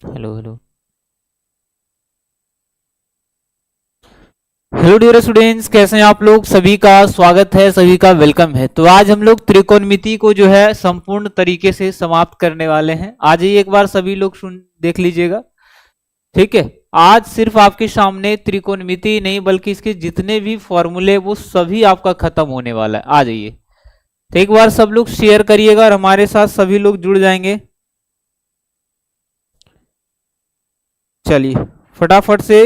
Hello hello. Hello dear students, कैसे हैं आप लोग? सभी का स्वागत है, सभी का वेलकम है। तो आज हम लोग त्रिकोणमिति को जो है संपूर्ण तरीके से समाप्त करने वाले हैं। आज ही एक बार सभी लोग सुन देख लीजिएगा, ठीक है। आज सिर्फ आपके सामने त्रिकोणमिति नहीं बल्कि इसके जितने भी फॉर्मूले वो सभी आपका खत्म होने वाला है। आ जाइए, तो एक बार सब लोग शेयर करिएगा और हमारे साथ सभी लोग जुड़ जाएंगे। चलिए फटाफट से,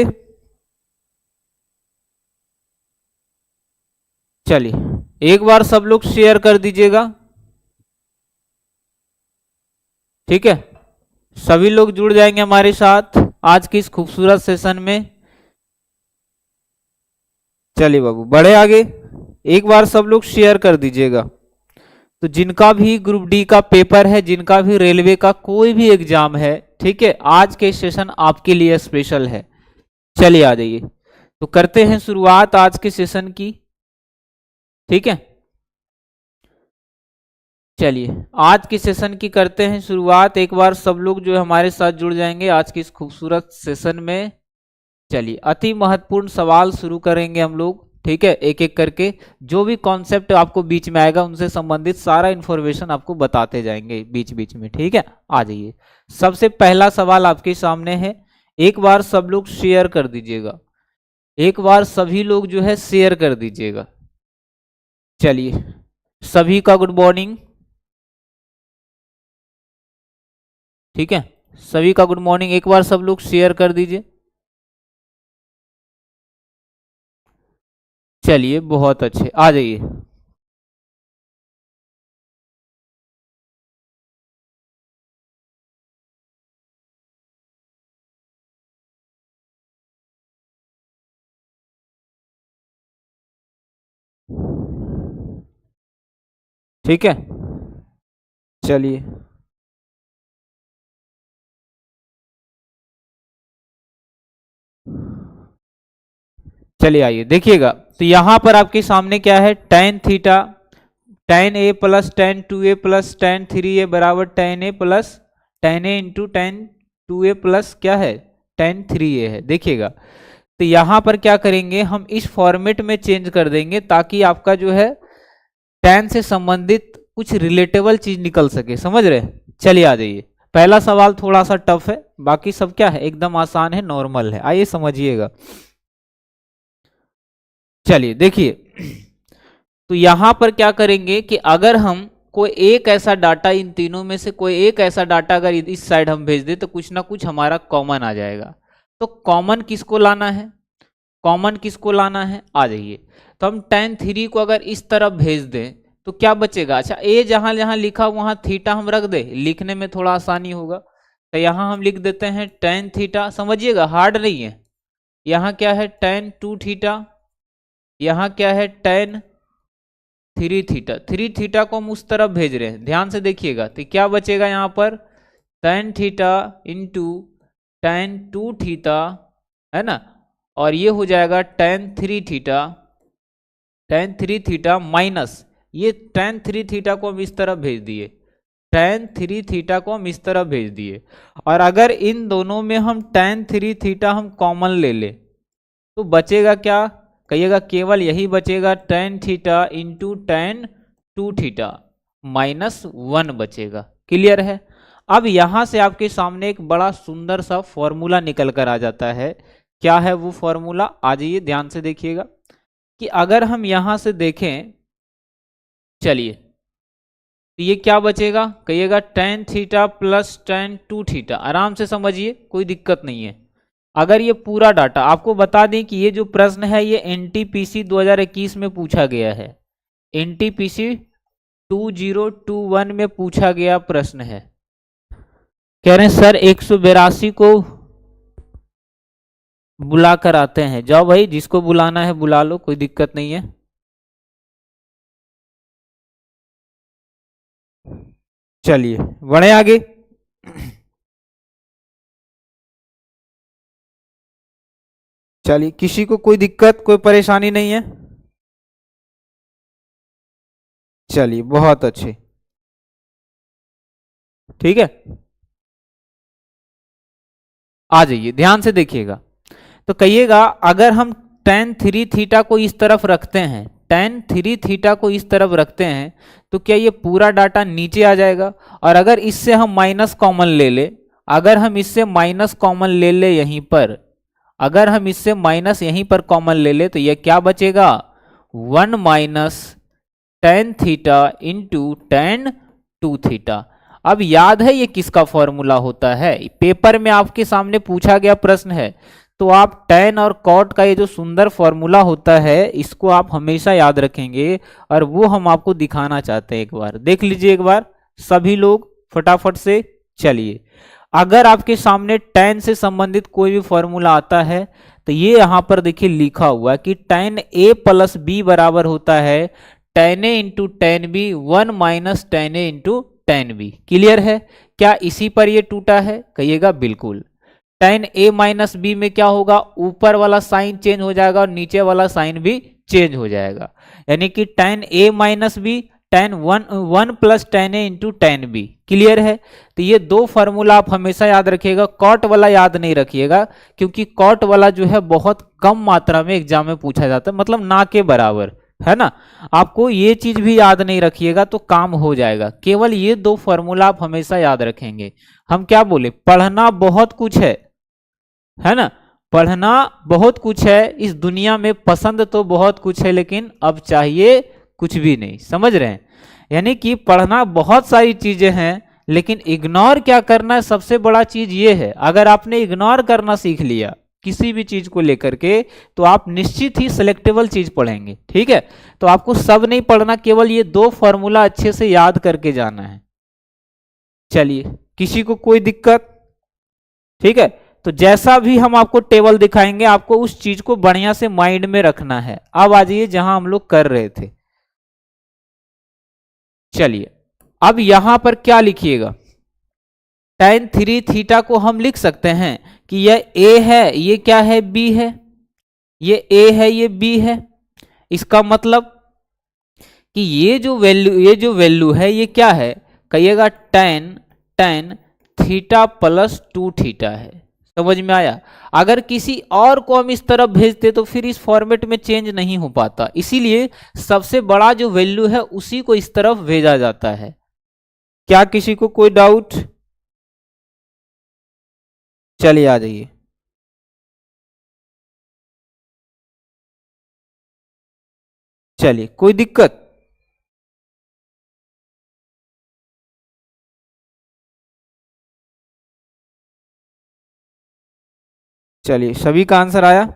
चलिए एक बार सब लोग शेयर कर दीजिएगा, ठीक है। सभी लोग जुड़ जाएंगे हमारे साथ आज की इस खूबसूरत सेशन में। चलिए बाबू बढ़े आगे, एक बार सब लोग शेयर कर दीजिएगा। तो जिनका भी ग्रुप डी का पेपर है, जिनका भी रेलवे का कोई भी एग्जाम है, ठीक है, आज के सेशन आपके लिए स्पेशल है। चलिए आ जाइए, तो करते हैं शुरुआत आज के सेशन की, ठीक है। चलिए आज के सेशन की करते हैं शुरुआत। एक बार सब लोग जो है हमारे साथ जुड़ जाएंगे आज की इस खूबसूरत सेशन में। चलिए अति महत्वपूर्ण सवाल शुरू करेंगे हम लोग, ठीक है, एक एक करके। जो भी कॉन्सेप्ट आपको बीच में आएगा उनसे संबंधित सारा इंफॉर्मेशन आपको बताते जाएंगे बीच बीच में, ठीक है। आ जाइए, सबसे पहला सवाल आपके सामने है। एक बार सब लोग शेयर कर दीजिएगा, एक बार सभी लोग जो है शेयर कर दीजिएगा। चलिए सभी का गुड मॉर्निंग, ठीक है। सभी का गुड मॉर्निंग, एक बार सब लोग शेयर कर दीजिए। चलिए बहुत अच्छे, आ जाइए। ठीक है, चलिए चलिए आइए देखिएगा। तो यहां पर आपके सामने क्या है, tan theta, tan A plus tan two A plus tan three A बराबर tan A plus tan A into tan two A plus क्या है, टेन थ्री ए है। देखिएगा, तो यहां पर क्या करेंगे, हम इस फॉर्मेट में चेंज कर देंगे ताकि आपका जो है टेन से संबंधित कुछ रिलेटेबल चीज निकल सके, समझ रहे हैं। चलिए आ जाइए, पहला सवाल थोड़ा सा टफ है, बाकी सब क्या है एकदम आसान है, नॉर्मल है। आइए समझिएगा। चलिए देखिए, तो यहां पर क्या करेंगे कि अगर हम कोई एक ऐसा डाटा, इन तीनों में से कोई एक ऐसा डाटा अगर इस साइड हम भेज दे तो कुछ ना कुछ हमारा कॉमन आ जाएगा। तो कॉमन किसको लाना है, कॉमन किसको लाना है, आ जाइए। तो हम tan थ्री को अगर इस तरफ भेज दें तो क्या बचेगा, अच्छा ए जहां जहां लिखा वहां थीटा हम रख दे, लिखने में थोड़ा आसानी होगा। तो यहां हम लिख देते हैं tan थीटा, समझिएगा हार्ड नहीं है। यहाँ क्या है tan टू थीटा, यहाँ क्या है tan three theta. Three theta को हम उस तरफ भेज रहे हैं, ध्यान से देखिएगा। तो क्या बचेगा यहाँ पर, tan theta into tan two theta, है ना। और ये हो जाएगा tan three theta, tan three theta minus ये tan थ्री थीटा को हम इस तरफ भेज दिए, tan थ्री थीटा को हम इस तरफ भेज दिए। और अगर इन दोनों में हम tan थ्री थीटा हम कॉमन ले ले तो बचेगा क्या, कहिएगा, केवल यही बचेगा tan theta into tan two theta minus one बचेगा। क्लियर है। अब यहां से आपके सामने एक बड़ा सुंदर सा फॉर्मूला निकल कर आ जाता है। क्या है वो फॉर्मूला, आ जाइए ध्यान से देखिएगा। कि अगर हम यहां से देखें, चलिए, तो ये क्या बचेगा, कहिएगा tan theta plus tan two theta. आराम से समझिए, कोई दिक्कत नहीं है। अगर ये पूरा डाटा आपको बता दें कि ये जो प्रश्न है ये एनटीपीसी 2021 में पूछा गया है, एनटीपीसी 2021 में पूछा गया प्रश्न है। कह रहे हैं सर 182 को बुला कर आते हैं, जाओ भाई जिसको बुलाना है बुला लो, कोई दिक्कत नहीं है। चलिए बढ़े आगे। चलिए, किसी को कोई दिक्कत कोई परेशानी नहीं है। चलिए बहुत अच्छे, ठीक है। आ जाइए, ध्यान से देखिएगा। तो कहिएगा अगर हम tan 3 थीटा को इस तरफ रखते हैं, tan 3 थीटा को इस तरफ रखते हैं, तो क्या ये पूरा डाटा नीचे आ जाएगा? और अगर इससे हम माइनस कॉमन ले ले, अगर हम इससे माइनस कॉमन ले ले यहीं पर, अगर हम इससे माइनस यहीं पर कॉमन ले ले, तो ये क्या बचेगा? 1 minus tan theta into tan 2 theta. अब याद है ये किसका फॉर्मूला होता है? पेपर में आपके सामने पूछा गया प्रश्न है, तो आप tan और cot का ये जो सुंदर फॉर्मूला होता है, इसको आप हमेशा याद रखेंगे, और वो हम आपको दिखाना चाहते हैं। एक बार देख लीजिए, एक बार सभी लोग फटाफट से। चलिए, अगर आपके सामने tan से संबंधित कोई भी फॉर्मूला आता है, तो ये यहाँ पर देखिए लिखा हुआ है कि tan a प्लस b बराबर होता है tan a into tan b 1 minus tan a into tan b। Clear है? क्या इसी पर ये टूटा है? कहिएगा बिल्कुल। tan a माइनस b में क्या होगा? ऊपर वाला साइन चेंज हो जाएगा और नीचे वाला साइन भी चेंज हो जाएगा, यानी कि tan a minus b tan 1 plus tan a into tan b। Clear है? तो ये दो फार्मूला आप हमेशा याद रखिएगा। कॉट वाला याद नहीं रखिएगा, क्योंकि कॉट वाला जो है बहुत कम मात्रा में एग्जाम में पूछा जाता है, मतलब ना के बराबर, है ना। आपको ये चीज भी याद नहीं रखिएगा तो काम हो जाएगा। केवल ये दो फॉर्मूला आप हमेशा याद रखेंगे। हम क्या बोले? पढ़ना बहुत कुछ है ना, पढ़ना बहुत कुछ है इस दुनिया में, पसंद तो बहुत कुछ है, लेकिन अब चाहिए कुछ भी नहीं। समझ रहे हैं? यानी कि पढ़ना बहुत सारी चीजें हैं, लेकिन इग्नोर क्या करना है, सबसे बड़ा चीज ये है। अगर आपने इग्नोर करना सीख लिया किसी भी चीज को लेकर के, तो आप निश्चित ही सिलेक्टेबल चीज पढ़ेंगे। ठीक है? तो आपको सब नहीं पढ़ना, केवल ये दो फॉर्मूला अच्छे से याद करके जाना है। चलिए, किसी को कोई दिक्कत? ठीक है, तो जैसा भी हम आपको टेबल दिखाएंगे, आपको उस चीज को बढ़िया से माइंड में रखना है। अब आ जाइए जहां हम लोग कर रहे थे। चलिए, अब यहां पर क्या लिखिएगा? tan 3 थीटा को हम लिख सकते हैं कि यह a है, ये क्या है? b है। ये a है, ये b है। इसका मतलब कि ये जो वैल्यू है, ये क्या है? कहिएगा tan थीटा प्लस 2 थीटा है। समझ में आया? अगर किसी और को हम इस तरफ भेजते तो फिर इस फॉर्मेट में चेंज नहीं हो पाता, इसीलिए सबसे बड़ा जो वैल्यू है उसी को इस तरफ भेजा जाता है। क्या किसी को कोई डाउट? चलिए आ जाइए। चलिए, कोई दिक्कत? चलिए, सभी का आंसर आया?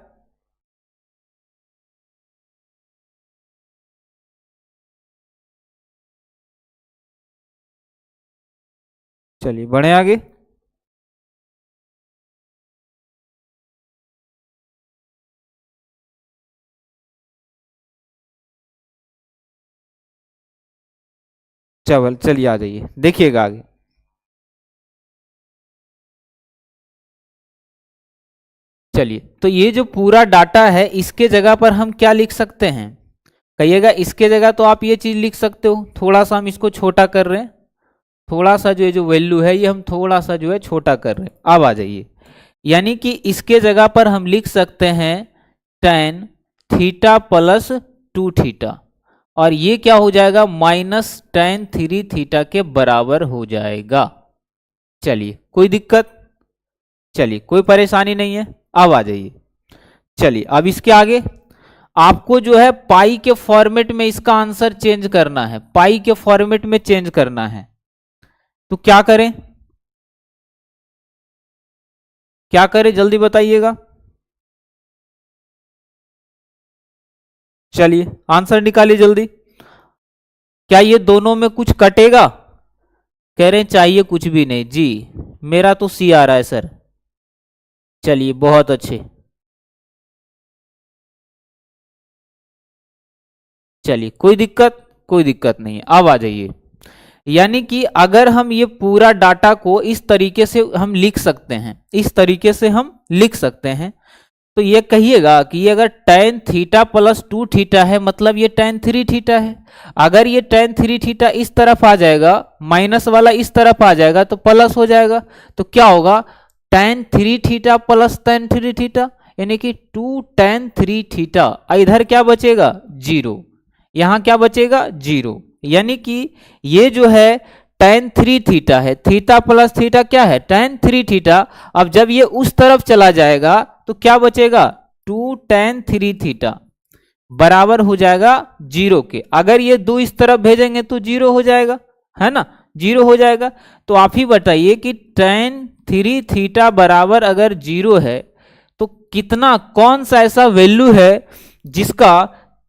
चलिए, बढ़े आगे। चलिए आ जाइए, देखिएगा आगे। चलिए, तो ये जो पूरा डाटा है, इसके जगह पर हम क्या लिख सकते हैं? कहिएगा। इसके जगह तो आप ये चीज लिख सकते हो, थोड़ा सा हम इसको छोटा कर रहे हैं, थोड़ा सा जो है जो वैल्यू है ये हम थोड़ा सा जो है छोटा कर रहे हैं। अब आ जाइए, यानी कि इसके जगह पर हम लिख सकते हैं tan थीटा प्लस 2 थीटा, और ये क्या हो जाएगा? माइनस tan 3 थीटा के बराबर हो जाएगा। चलिए, कोई दिक्कत? चलिए, कोई परेशानी नहीं है। अब आ जाइए। चलिए, अब इसके आगे आपको जो है पाई के फॉर्मेट में इसका आंसर चेंज करना है, पाई के फॉर्मेट में चेंज करना है। तो क्या करें? क्या करें जल्दी बताइएगा। चलिए, आंसर निकालिए जल्दी। क्या ये दोनों में कुछ कटेगा? कह रहे हैं चाहिए कुछ भी नहीं जी, मेरा तो सी आ रहा है सर। चलिए, बहुत अच्छे। चलिए, कोई दिक्कत? कोई दिक्कत नहीं है। अब आ जाइए, यानी कि अगर हम ये पूरा डाटा को इस तरीके से हम लिख सकते हैं, इस तरीके से हम लिख सकते हैं, तो ये कहिएगा कि ये अगर tan थीटा प्लस 2 थीटा है, मतलब ये tan 3 थीटा है। अगर ये tan 3 थीटा इस तरफ आ जाएगा, माइनस वाला इस तरफ आ जाएगा, तो प्लस हो जाएगा। तो क्या होगा? tan 3 theta plus tan 3 theta, यानी कि 2 tan 3 थीटा। इधर क्या बचेगा? 0। यहां क्या बचेगा? 0। यानी कि ये जो है tan 3 थीटा है, थीटा प्लस थीटा क्या है? tan 3 theta. अब जब ये उस तरफ चला जाएगा तो क्या बचेगा? 2 tan 3 थीटा बराबर हो जाएगा 0 के। अगर ये 2 इस तरफ भेजेंगे तो 0 हो जाएगा, है ना, 0 हो जाएगा। तो आप ही बताइए कि tan 3 थीटा बराबर अगर 0 है तो कितना, कौन सा ऐसा वैल्यू है जिसका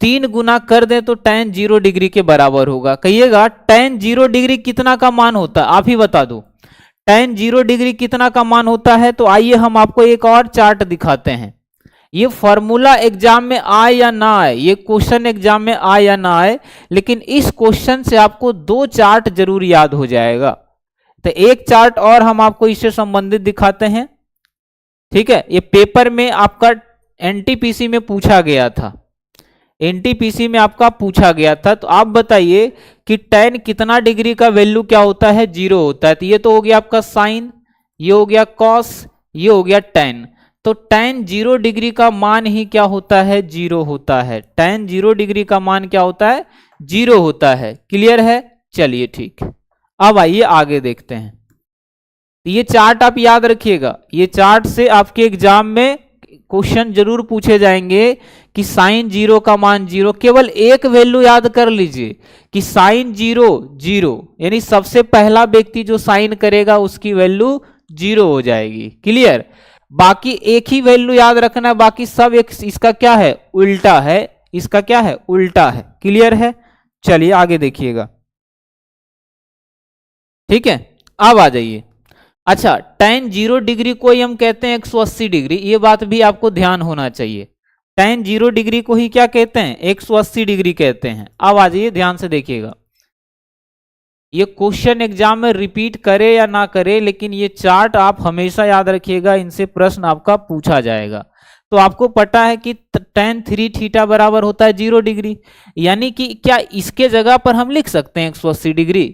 3 गुना कर दें तो tan 0 डिग्री के बराबर होगा? कहिएगा tan 0 डिग्री कितना का मान होता है, आप ही बता दो। tan 0 डिग्री कितना का मान होता है? तो आइए हम आपको एक और चार्ट दिखाते हैं। ये फॉर्मूला एग्जाम में आए या ना आए, ये क्वेश्चन एग्जाम में आए या ना आए, लेकिन इस क्वेश्चन से आपको 2 चार्ट जरूर याद हो जाएगा। तो एक चार्ट और हम आपको इससे संबंधित दिखाते हैं, ठीक है। ये पेपर में आपका एनटीपीसी में पूछा गया था, एनटीपीसी में आपका पूछा गया था। तो आप बताइए कि tan कितना डिग्री का वैल्यू क्या होता है? 0 होता है। तो ये तो हो गया आपका साइन, ये हो गया कॉस, ये हो गया tan। तो tan 0 डिग्री का मान ही क्या होता है? 0 होता है। tan 0 डिग्री का मान क्या होता है? 0 होता है। क्लियर है? चलिए ठीक। अब आइए आगे देखते हैं। ये चार्ट आप याद रखिएगा, ये चार्ट से आपके एग्जाम में क्वेश्चन जरूर पूछे जाएंगे कि साइन 0 का मान 0। केवल एक वैल्यू याद कर लीजिए कि साइन 0 0, यानी सबसे पहला व्यक्ति जो साइन करेगा उसकी वैल्यू 0 हो जाएगी। क्लियर? बाकी एक ही वैल्यू याद रखना है, बाकी सब एक इसका क्या है? उल्टा है। इसका क्या है? उल्टा है। क्लियर है? चलिए आगे देखिएगा, ठीक है। अब आ जाइए। अच्छा, tan 0 डिग्री को ही हम कहते हैं 180 डिग्री, ये बात भी आपको ध्यान होना चाहिए। tan 0 डिग्री को ही क्या कहते हैं? 180 डिग्री कहते हैं। अब आ जाइए, ध्यान से देखिएगा। ये क्वेश्चन एग्जाम में रिपीट करे या ना करे, लेकिन ये चार्ट आप हमेशा याद रखिएगा, इनसे प्रश्न आपका पूछा जाएगा। तो आपको पता है कि tan 3 थीटा बराबर होता है 0 डिग्री, यानी कि क्या इसके जगह पर हम लिख सकते हैं 180 डिग्री?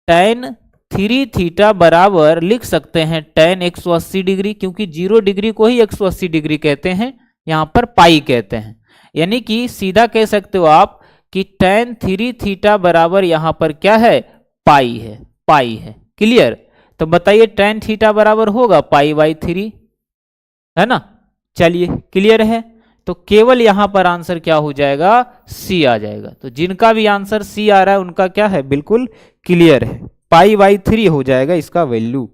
tan 3 थीटा बराबर लिख सकते हैं tan 180 डिग्री, क्योंकि 0 डिग्री को ही 180 डिग्री कहते हैं, यहां पर पाई कहते हैं। यानी कि सीधा कह सकते हो आप कि tan 3 थीटा बराबर यहां पर क्या है? पाई है, पाई है। क्लियर? तो बताइए tan थीटा बराबर होगा पाई बाई 3, है ना। चलिए, क्लियर है? तो केवल यहां पर आंसर क्या हो जाएगा? सी आ जाएगा। तो जिनका भी आंसर सी आ रहा है उनका क्या है? बिल्कुल क्लियर है, पाई बाई 3 हो जाएगा इसका वैल्यू।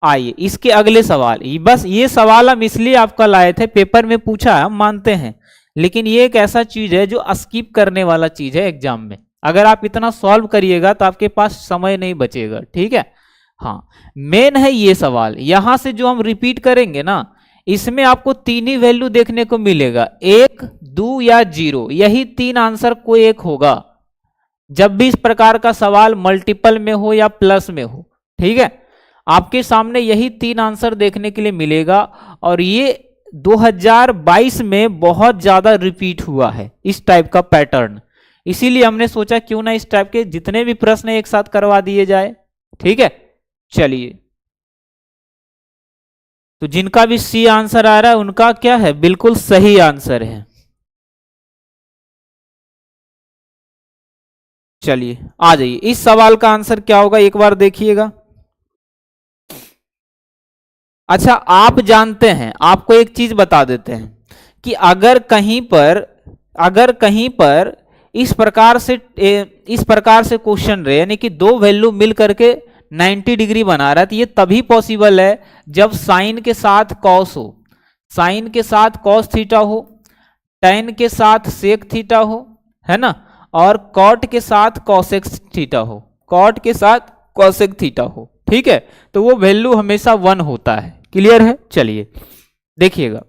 आइए इसके अगले सवाल, बस ये सवाल हम इसलिए आपका लाए थे, पेपर में पूछा है, हम मानते हैं, लेकिन ये एक ऐसा चीज है जो स्किप करने वाला चीज है एग्जाम में। अगर आप इतना सॉल्व करिएगा तो आपके पास समय नहीं बचेगा, ठीक है। हाँ, मेन है ये सवाल। यहां से जो हम रिपीट करेंगे ना, इसमें आपको 3 ही वैल्यू देखने को मिलेगा, 1, 2 या 0। यही 3 आंसर कोई एक होगा जब भी इस प्रकार का सवाल मल्टीपल में हो या प्लस में हो, ठीक है। आपके सामने यही 3 आंसर देखने के लिए मिलेगा, और ये 2022 में बहुत ज्यादा रिपीट हुआ है इस टाइप का पैटर्न। इसीलिए हमने सोचा क्यों ना इस टाइप के जितने भी प्रश्न एक साथ करवा दिए जाए, ठीक है। चलिए, तो जिनका भी सी आंसर आ रहा है उनका क्या है? बिल्कुल सही आंसर है। चलिए आ जाइए, इस सवाल का आंसर क्या होगा एक बार देखिएगा। अच्छा, आप जानते हैं, आपको एक चीज बता देते हैं कि अगर कहीं पर इस प्रकार से क्वेश्चन रहे, यानी कि 2 वैल्यू मिल करके 90 डिग्री बना रहा है, तो ये तभी पॉसिबल है जब साइन के साथ कॉस हो, साइन के साथ कॉस थीटा हो, tan के साथ सेक थीटा हो, है ना, और कॉट के साथ कॉसेक थीटा हो, कॉट के साथ कॉसेक थीटा हो, ठीक है। तो वो वैल्यू हमेशा 1 होता है। क्लियर है? चलिए देखिएगा,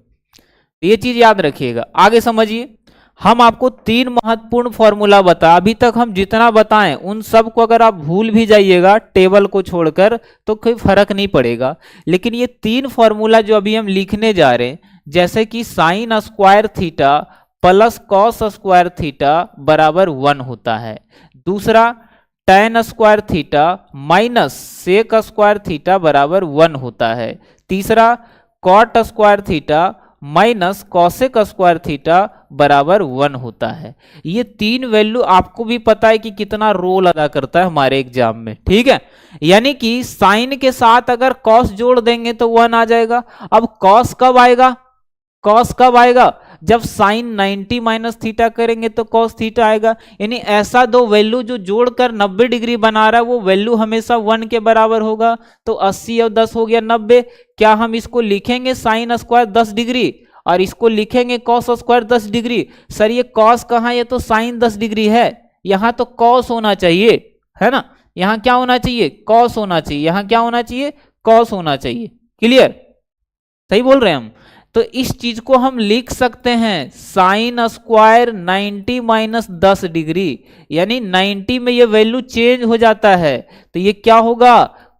ये चीज याद रखिएगा। आगे समझिए, हम आपको 3 महत्वपूर्ण फॉर्मूला बता, अभी तक हम जितना बताएं उन सब को अगर आप भूल भी जाइएगा टेबल को छोड़कर तो कोई फर्क नहीं पड़ेगा, लेकिन ये 3 फॉर्मूला जो अभी हम लिखने जा रहे हैं, जैसे कि sine square theta plus cos square theta बराबर 1 होता है। दूसरा, tan square theta minus sec square theta बराबर 1 होता है। तीसरा cot square theta minus cosec square theta बराबर 1 होता है। ये तीन वैल्यू आपको भी पता है कि कितना रोल अदा करता है हमारे एग्जाम में, ठीक है। यानी कि साइन के साथ अगर कॉस जोड़ देंगे तो 1 आ जाएगा। अब कॉस कब आएगा, कॉस कब आएगा, जब साइन 90 माइनस थीटा करेंगे तो कॉस थीटा आएगा। यानी ऐसा दो वैल्यू जो जोड़कर 90 डिग्री बना रहा है वो वैल्यू हमेशा 1 के बराबर होगा। तो 80 और 10 हो गया 90। क्या हम इसको लिखेंगे साइन स्क्वायर 10 डिग्री और इसको लिखेंगे कॉस स्क्वायर 10 डिग्री? सर ये कॉस कहाँ, ये तो साइन 10 डिग्री है, यहां तो कॉस होना चाहिए, है ना। यहां क्या होना चाहिए, कॉस होना चाहिए। यहां क्या होना चाहिए, कॉस होना चाहिए। क्लियर, सही बोल रहे हैं हम। तो इस चीज को हम लिख सकते हैं साइन स्क्वायर 90 माइनस 10 डिग्री, यानी 90 में ये वैल्यू चेंज हो जाता है तो ये क्या होगा,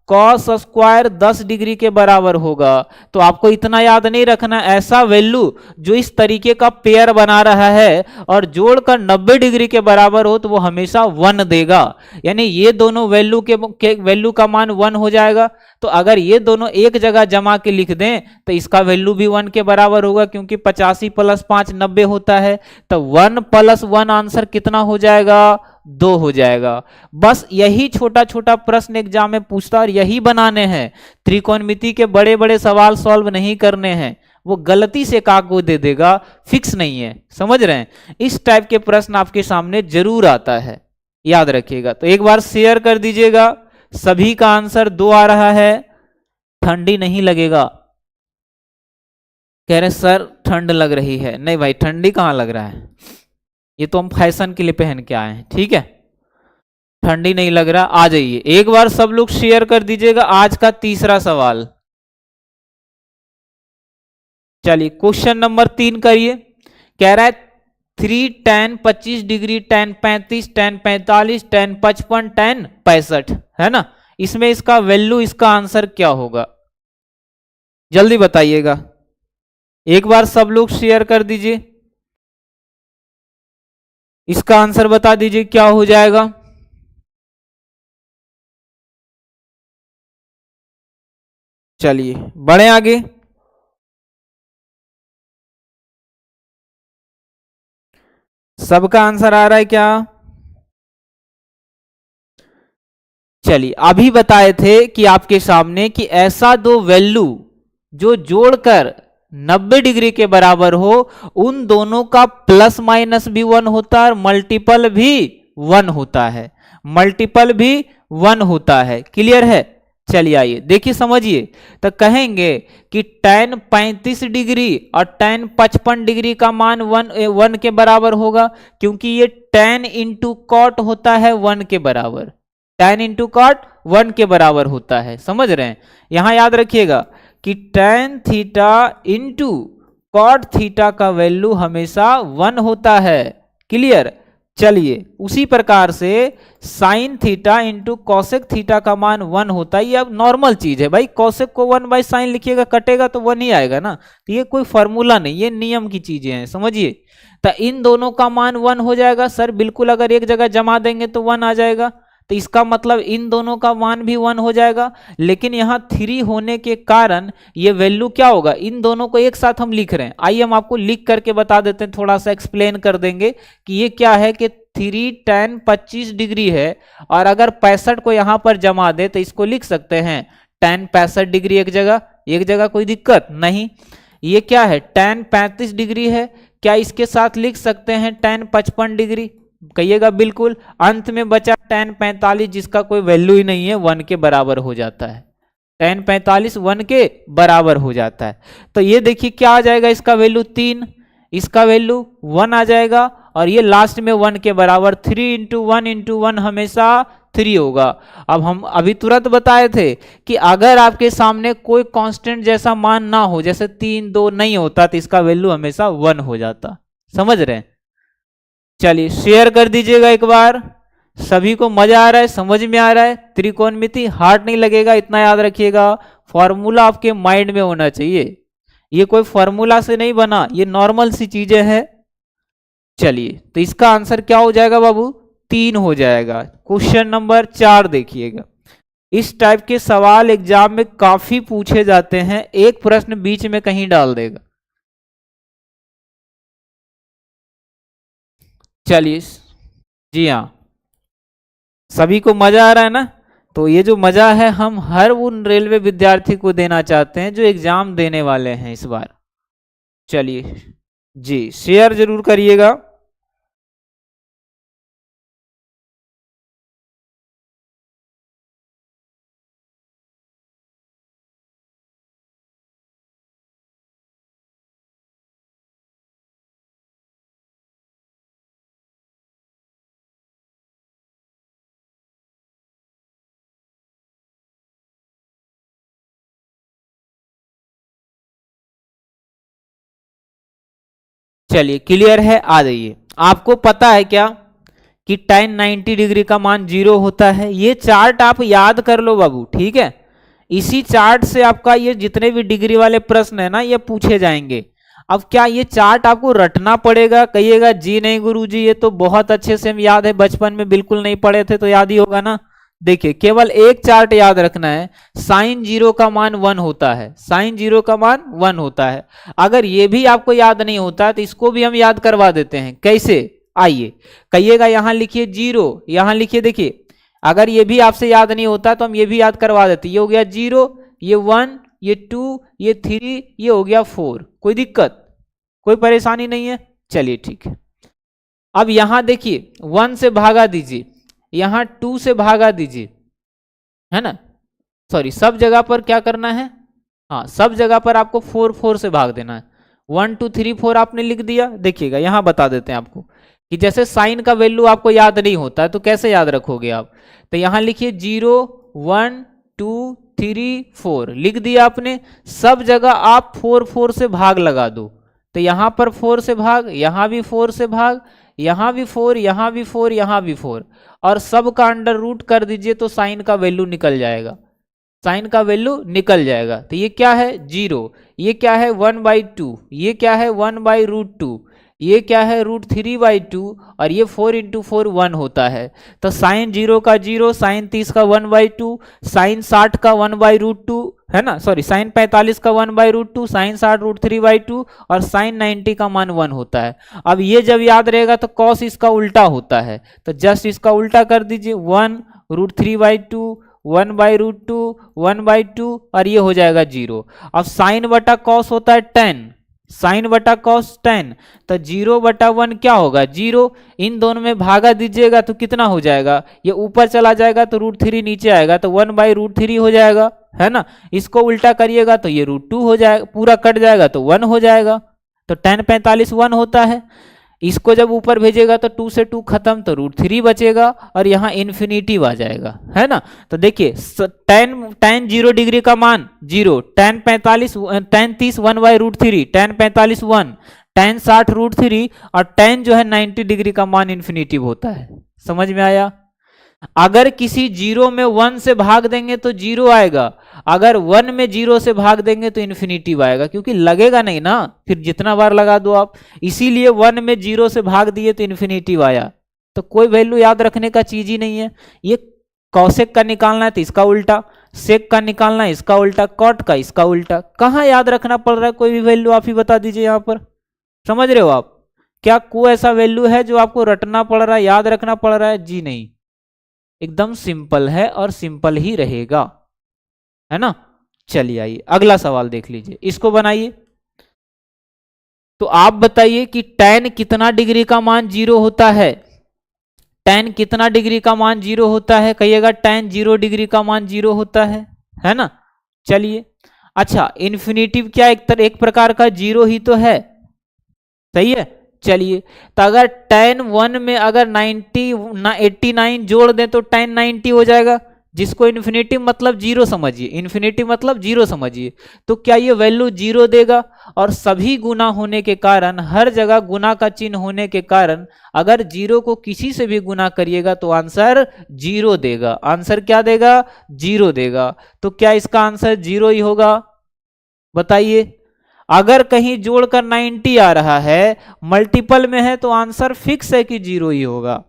कॉस स्क्वायर 10 डिग्री के बराबर होगा। तो आपको इतना याद नहीं रखना, ऐसा वैल्यू जो इस तरीके का पेयर बना रहा है और जोड़कर 90 डिग्री के बराबर हो तो वो हमेशा 1 देगा। यानी ये दोनों वैल्यू के वैल्यू का मान 1 हो जाएगा। तो अगर ये दोनों एक जगह जमा के लिख दें तो इसका वैल्यू भी 1 के बराबर होगा, क्योंकि 85 प्लस 5 90 होता है। तो 1 प्लस 1 आंसर कितना हो जाएगा, 2 हो जाएगा। बस यही छोटा छोटा प्रश्न एग्जाम में पूछता और यही बनाने हैं। त्रिकोणमिति के बड़े बड़े सवाल सॉल्व नहीं करने हैं, वो गलती से कागज दे देगा, फिक्स नहीं है, समझ रहे हैं। इस टाइप के प्रश्न आपके सामने जरूर आता है, याद रखिएगा। तो एक बार शेयर कर दीजिएगा। सभी का आंसर 2 आ रहा है। ठंडी नहीं लगेगा, कह रहे सर ठंड लग रही है। नहीं भाई, ठंडी कहां लग रहा है, ये तो हम फैशन के लिए पहन के आए हैं, ठीक है। ठंडी नहीं लग रहा, आ जाइए एक बार सब लोग शेयर कर दीजिएगा। आज का तीसरा सवाल, चलिए क्वेश्चन नंबर 3 करिए। कह रहा है 3 tan 25 degree, tan 35, tan 45, tan 55, tan 65, है ना। इसमें इसका वैल्यू, इसका आंसर क्या होगा, जल्दी बताइएगा। एक बार सब लोग शेयर कर दीजिए, इसका आंसर बता दीजिए क्या हो जाएगा। चलिए बढ़े आगे। सबका आंसर आ रहा है क्या? चलिए अभी बताए थे कि आपके सामने कि ऐसा दो वैल्यू जो जोड़कर 90 डिग्री के बराबर हो, उन दोनों का प्लस माइनस भी 1 होता है और मल्टीपल भी 1 होता है, मल्टीपल भी 1 होता है। क्लियर है? चलिए आइए देखिए समझिए। तो कहेंगे कि tan 35 डिग्री और tan 55 डिग्री का मान 1 के बराबर होगा, क्योंकि ये tan इंटू कॉट होता है 1 के बराबर, tan इंटू कॉट 1 के बराबर होता है। समझ रहे हैं? यहां याद रखिएगा कि tan theta into cot theta का वैल्यू हमेशा 1 होता है। क्लियर? चलिए उसी प्रकार से sine theta into cosec theta का मान 1 होता है। ये अब नॉर्मल चीज है भाई, कॉसेक को 1 बाई साइन लिखिएगा, कटेगा तो 1 ही आएगा ना। तो ये कोई फॉर्मूला नहीं, ये नियम की चीजें हैं, समझिए। तो इन दोनों का मान 1 हो जाएगा। सर बिल्कुल, अगर एक जगह जमा देंगे तो 1 आ जाएगा, तो इसका मतलब इन दोनों का मान भी 1 हो जाएगा। लेकिन यहाँ 3 होने के कारण ये वैल्यू क्या होगा, इन दोनों को एक साथ हम लिख रहे हैं। आइए हम आपको लिख करके बता देते हैं, थोड़ा सा एक्सप्लेन कर देंगे कि ये क्या है। कि 3 tan 25 डिग्री है और अगर 65 को यहाँ पर जमा दे तो इसको लिख सकते हैं tan 65 डिग्री एक जगह, कोई दिक्कत नहीं। ये क्या है, tan 35 डिग्री है, क्या इसके साथ लिख सकते हैं tan 55 डिग्री? कहिएगा बिल्कुल। अंत में बचा tan 45, जिसका कोई वैल्यू ही नहीं है, 1 के बराबर हो जाता है। tan 45 1 के बराबर हो जाता है। तो ये देखिए क्या आ जाएगा, इसका वैल्यू 3, इसका वैल्यू 1 आ जाएगा, और ये लास्ट में 1 के बराबर 3 इंटू 1 हमेशा 3 होगा। अब हम अभी तुरंत बताए थे कि अगर आपके सामने कोई कांस्टेंट जैसा मान ना हो, जैसे 3 2 नहीं होता, तो इसका वैल्यू हमेशा 1 हो जाता। समझ रहे हैं? चलिए शेयर कर दीजिएगा एक बार। सभी को मजा आ रहा है, समझ में आ रहा है? त्रिकोणमिति हार्ड नहीं लगेगा, इतना याद रखिएगा। फॉर्मूला आपके माइंड में होना चाहिए, ये कोई फॉर्मूला से नहीं बना, ये नॉर्मल सी चीजें हैं। चलिए तो इसका आंसर क्या हो जाएगा बाबू, 3 हो जाएगा। क्वेश्चन नंबर 4 देखिएगा। इस टाइप के सवाल एग्जाम में काफी पूछे जाते हैं, एक प्रश्न बीच में कहीं डाल देगा। चलिए, जी हाँ, सभी को मजा आ रहा है ना? तो ये जो मजा है हम हर उन रेलवे विद्यार्थी को देना चाहते हैं जो एग्जाम देने वाले हैं इस बार। चलिए जी, शेयर जरूर करिएगा। चलिए, क्लियर है, आ जाइए। आपको पता है क्या कि tan 90 डिग्री का मान 0 होता है? ये चार्ट आप याद कर लो बाबू, ठीक है? इसी चार्ट से आपका ये जितने भी डिग्री वाले प्रश्न है ना, ये पूछे जाएंगे। अब क्या ये चार्ट आपको रटना पड़ेगा? कहिएगा जी नहीं गुरुजी, ये तो बहुत अच्छे से हम याद है, बचपन में बिल्कुल नहीं पढ़े थे तो याद ही होगा ना। देखिए, केवल एक चार्ट याद रखना है, साइन 0 का मान 1 होता है, साइन 0 का मान 1 होता है। अगर ये भी आपको याद नहीं होता तो इसको भी हम याद करवा देते हैं। कैसे? आइए, कहिएगा यहां लिखिए 0, यहां लिखिए। देखिए, अगर ये भी आपसे याद नहीं होता तो हम ये भी याद करवा देते। ये हो गया 0, ये 1, ये 2, ये 3, ये हो गया 4। कोई दिक्कत, कोई परेशानी नहीं है? चलिए ठीक है। अब यहां देखिए 1 से भागा दीजिए, यहां 2 से भागा दीजिए, है ना? सॉरी, सब जगह पर क्या करना है? हाँ, सब जगह पर आपको 4 4 से भाग देना है। 1 2 3 4 आपने लिख दिया। देखिएगा यहां बता देते हैं आपको कि जैसे साइन का वैल्यू आपको याद नहीं होता है तो कैसे याद रखोगे आप? तो यहां लिखिए 0 1 2 3 4 लिख दिया आपने। सब जगह आप 4 4 से भाग लगा दो। तो यहां पर 4 से भाग, यहां भी 4 से भाग, यहां भी 4, यहां भी 4, यहां भी 4, और सब का अंडर रूट कर दीजिए तो साइन का वैल्यू निकल जाएगा, साइन का वैल्यू निकल जाएगा। तो ये क्या है? 0। ये क्या है? 1/2। ये क्या है? 1/√2। ये क्या है? √3/2। और ये 4 × 4 1 होता है। तो साइन 0 का 0, साइन 30 का 1/2, साइन 60 का 1/√2, है ना? सॉरी, साइन 45 का 1/√2, साइन 60 √3/2, और साइन 90 का मान 1 होता है। अब ये जब याद रहेगा तो कॉस इसका उल्टा होता है, तो जस्ट इसका उल्टा कर दीजिए, 1 √3/2, 1/√2, 1/2, और ये हो जाएगा 0। अब साइन बटा कॉस होता है 10, साइन बटा कॉस 10, तो 0/1 क्या होगा? 0। इन दोनों में भागा दीजिएगा तो कितना हो जाएगा? ये ऊपर चला जाएगा तो √3 नीचे आएगा तो 1/√3 हो जाएगा, है ना? इसको उल्टा करिएगा तो ये √2 हो जाएगा, पूरा कट जाएगा तो 1 हो जाएगा। तो tan 45 1 होता है। इसको जब ऊपर भेजेगा तो 2 से 2 खत्म तो √3 बचेगा, और यहाँ इन्फिनिटिव आ जाएगा, है ना? तो देखिए tan 0 डिग्री का मान 0, tan 30 1/√3, tan 45 1, tan 60 √3, और tan जो है 90 डिग्री का मान इन्फिनिटिव होता है। समझ में आया? अगर किसी 0 में 1 से भाग देंगे तो 0 आएगा, अगर 1 में 0 से भाग देंगे तो इन्फिनिटिव आएगा, क्योंकि लगेगा नहीं ना, फिर जितना बार लगा दो आप। इसीलिए 1 में 0 से भाग दिए तो इन्फिनिटिव आया। तो कोई वैल्यू याद रखने का चीज ही नहीं है। ये कॉसेक का निकालना है तो इसका उल्टा, सेक का निकालना है इसका उल्टा, कॉट का इसका उल्टा। कहाँ याद रखना पड़ रहा है कोई भी वैल्यू? आप ही बता दीजिए यहाँ पर। समझ रहे हो आप? क्या कोई ऐसा वैल्यू है जो आपको रटना पड़ रहा है, याद रखना पड़ रहा है? जी नहीं, एकदम सिंपल है और सिंपल ही रहेगा, है ना? चलिए आइए अगला सवाल देख लीजिए, इसको बनाइए। तो आप बताइए कि tan कितना डिग्री का मान 0 होता है? tan कितना डिग्री का मान 0 होता है? कहिएगा tan 0 डिग्री का मान 0 होता है ना? चलिए, अच्छा, इन्फिनिटिव क्या एक प्रकार का 0 ही तो है, सही है? चलिए, तो अगर tan 1 में अगर 89 जोड़ दें तो tan 90 हो जाएगा, जिसको इन्फिनिटी मतलब 0 समझिए, इन्फिनिटी मतलब 0 समझिए। तो क्या ये वैल्यू 0 देगा? और सभी गुना होने के कारण, हर जगह गुना का चिन्ह होने के कारण, अगर 0 को किसी से भी गुना करिएगा तो आंसर 0 देगा। आंसर क्या देगा? 0 देगा। तो क्या इसका आंसर 0 ही होगा? बताइए। अगर कहीं जोड़कर 90 आ रहा है, मल्टीपल में है, तो आंसर फिक्स है कि 0 ही होगा।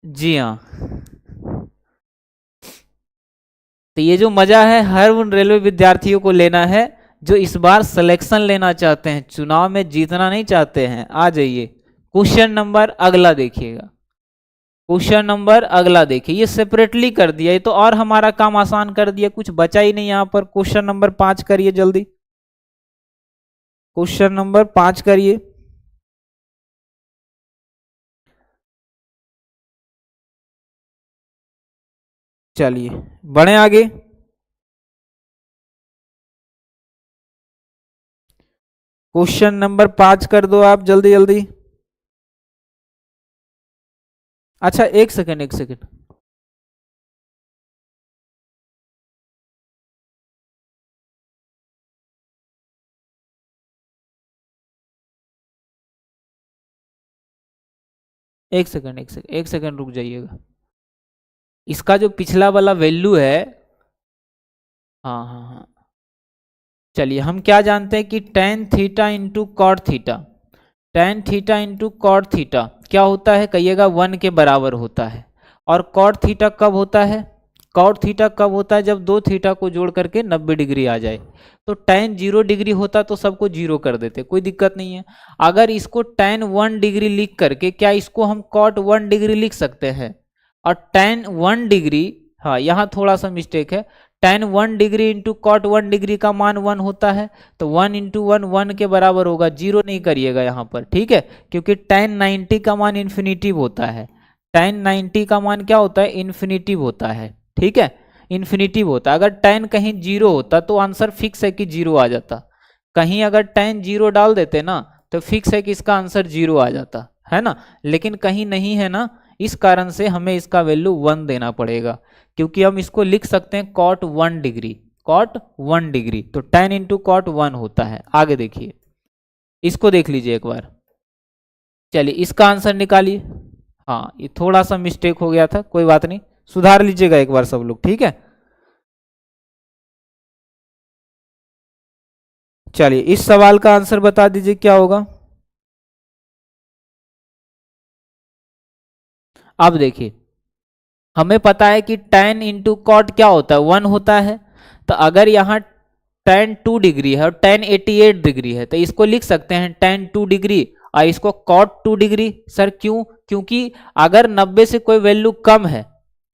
जी हाँ। तो ये जो मजा है हर उन रेलवे विद्यार्थियों को लेना है जो इस बार सिलेक्शन लेना चाहते हैं, चुनाव में जीतना नहीं चाहते हैं। आ जाइए, क्वेश्चन नंबर अगला देखिएगा। क्वेश्चन नंबर अगला देखिए, ये सेपरेटली कर दिया, ये तो और हमारा काम आसान कर दिया, कुछ बचा ही नहीं यहां पर। क्वेश्चन नंबर 5 करिए जल्दी, क्वेश्चन नंबर 5 करिए। चलिए बढ़े आगे। क्वेश्चन नंबर 5 कर दो आप जल्दी जल्दी। अच्छा एक सेकंड, एक सेकंड। एक सेकंड, एक सेकंड, एक सेकंड रुक जाइएगा। इसका जो पिछला वाला वैल्यू है, हाँ हाँ हाँ, चलिए हम क्या जानते हैं कि tan theta into cot theta, tan theta into cot theta क्या होता है, कहिएगा 1 के बराबर होता है। और कॉट थीटा कब होता है, कॉट थीटा कब होता है, जब दो थीटा को जोड़ करके 90 डिग्री आ जाए। तो टेन 0 डिग्री होता तो सबको 0 कर देते, कोई दिक्कत नहीं है। अगर इसको टेन 1 डिग्री लिख करके, क्या इसको हम कॉट 1 डिग्री लिख सकते हैं। और टेन 1 डिग्री, हाँ यहाँ थोड़ा सा मिस्टेक है, tan 1 degree into cot 1 degree का मान 1 होता है। तो 1 इंटू 1 1 के बराबर होगा, 0 नहीं करिएगा यहाँ पर, ठीक है, क्योंकि टेन 90 का मान इन्फिनिटिव होता है। टेन 90 का मान क्या होता है, इन्फिनिटिव होता है, ठीक है, इन्फिनिटिव होता है। अगर टेन कहीं 0 होता तो आंसर फिक्स है कि 0 आ जाता। कहीं अगर टेन 0 डाल देते ना तो फिक्स है कि इसका आंसर 0 आ जाता है ना, लेकिन कहीं नहीं है ना, इस कारण से हमें इसका वैल्यू 1 देना पड़ेगा, क्योंकि हम इसको लिख सकते हैं कॉट 1 डिग्री, कॉट 1 डिग्री, तो टेन इंटू कॉट 1 होता है। आगे देखिए, इसको देख लीजिए एक बार। चलिए इसका आंसर निकालिए। हाँ ये थोड़ा सा मिस्टेक हो गया था, कोई बात नहीं, सुधार लीजिएगा एक बार सब लोग, ठीक है। चलिए इस सवाल का आंसर बता दीजिए क्या होगा। अब देखिए, हमें पता है कि टेन इंटू कॉट क्या होता है, 1 होता है। तो अगर यहाँ टेन 2 डिग्री है और टेन 88 डिग्री है, तो इसको लिख सकते हैं टेन 2 डिग्री और इसको कॉट 2 डिग्री। सर क्यों, क्योंकि अगर 90 से कोई वैल्यू कम है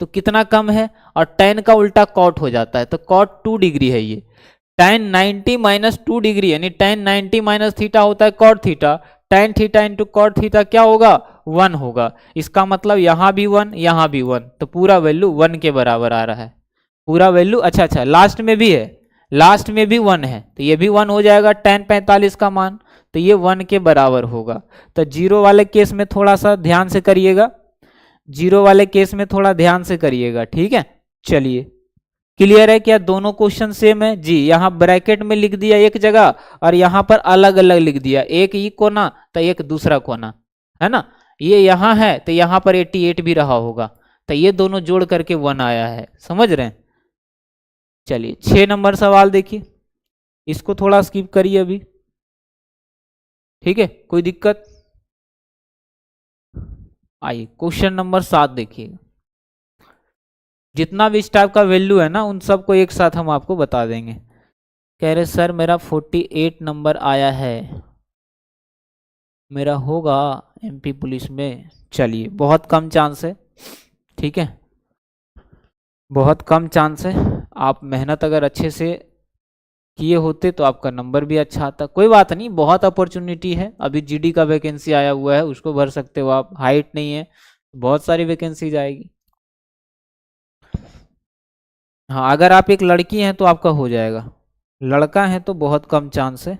तो कितना कम है, और टेन का उल्टा कॉट हो जाता है, तो कॉट 2 डिग्री है ये। टेन 90 माइनस 2 डिग्री यानी टेन 90 माइनस थीटा होता है cot theta, tan theta into cot theta क्या होगा, 1 होगा। इसका मतलब यहाँ भी 1 यहाँ भी 1, तो पूरा वैल्यू 1 के बराबर आ रहा है, पूरा वैल्यू। अच्छा अच्छा, लास्ट में भी है, लास्ट में भी 1 है, तो ये भी 1 हो जाएगा, टेन 45 का मान, तो ये 1 के बराबर होगा। तो जीरो वाले केस में थोड़ा सा ध्यान से करिएगा, जीरो वाले केस में थोड़ा ध्यान से करिएगा, ठीक है। चलिए क्लियर है क्या, दोनों क्वेश्चन सेम है जी। यहाँ ब्रैकेट में लिख दिया एक जगह और यहाँ पर अलग अलग लिख दिया, एक ये कोना तो एक दूसरा कोना, है ना, ये यहाँ है तो यहाँ पर 88 भी रहा होगा, तो ये दोनों जोड़ करके 1 आया है, समझ रहे हैं। चलिए 6 नंबर सवाल देखिए, इसको थोड़ा स्किप करिए अभी, ठीक है, कोई दिक्कत। आइए क्वेश्चन नंबर 7 देखिए, जितना भी इस टाइप का वैल्यू है ना उन सबको एक साथ हम आपको बता देंगे। कह रहे सर मेरा 48 नंबर आया है, मेरा होगा एमपी पुलिस में। चलिए बहुत कम चांस है, ठीक है, बहुत कम चांस है। आप मेहनत अगर अच्छे से किए होते तो आपका नंबर भी अच्छा आता, कोई बात नहीं, बहुत अपॉर्चुनिटी है। अभी जीडी का वैकेंसी आया हुआ है, उसको भर सकते हो आप, हाइट नहीं है, बहुत सारी वैकेंसी जाएगी। हाँ अगर आप एक लड़की हैं तो आपका हो जाएगा, लड़का है तो बहुत कम चांस है।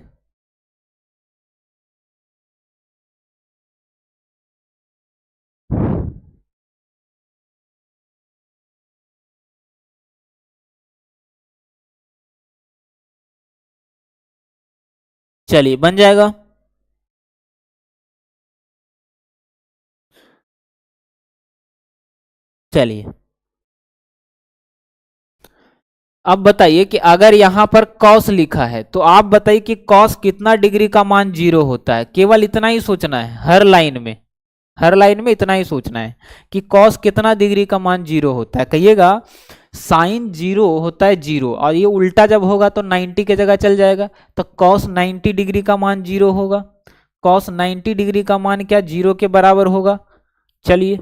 चलिए बन जाएगा। चलिए अब बताइए कि अगर यहां पर कॉस लिखा है तो आप बताइए कि कॉस कितना डिग्री का मान 0 होता है, केवल इतना ही सोचना है हर लाइन में, हर लाइन में इतना ही सोचना है कि कॉस कितना डिग्री का मान 0 होता है। कहिएगा साइन 0 होता है 0, और ये उल्टा जब होगा तो 90 के जगह चल जाएगा, तो कॉस 90 डिग्री का मान 0 होगा। कॉस 90 डिग्री का मान क्या 0 के बराबर होगा? चलिए,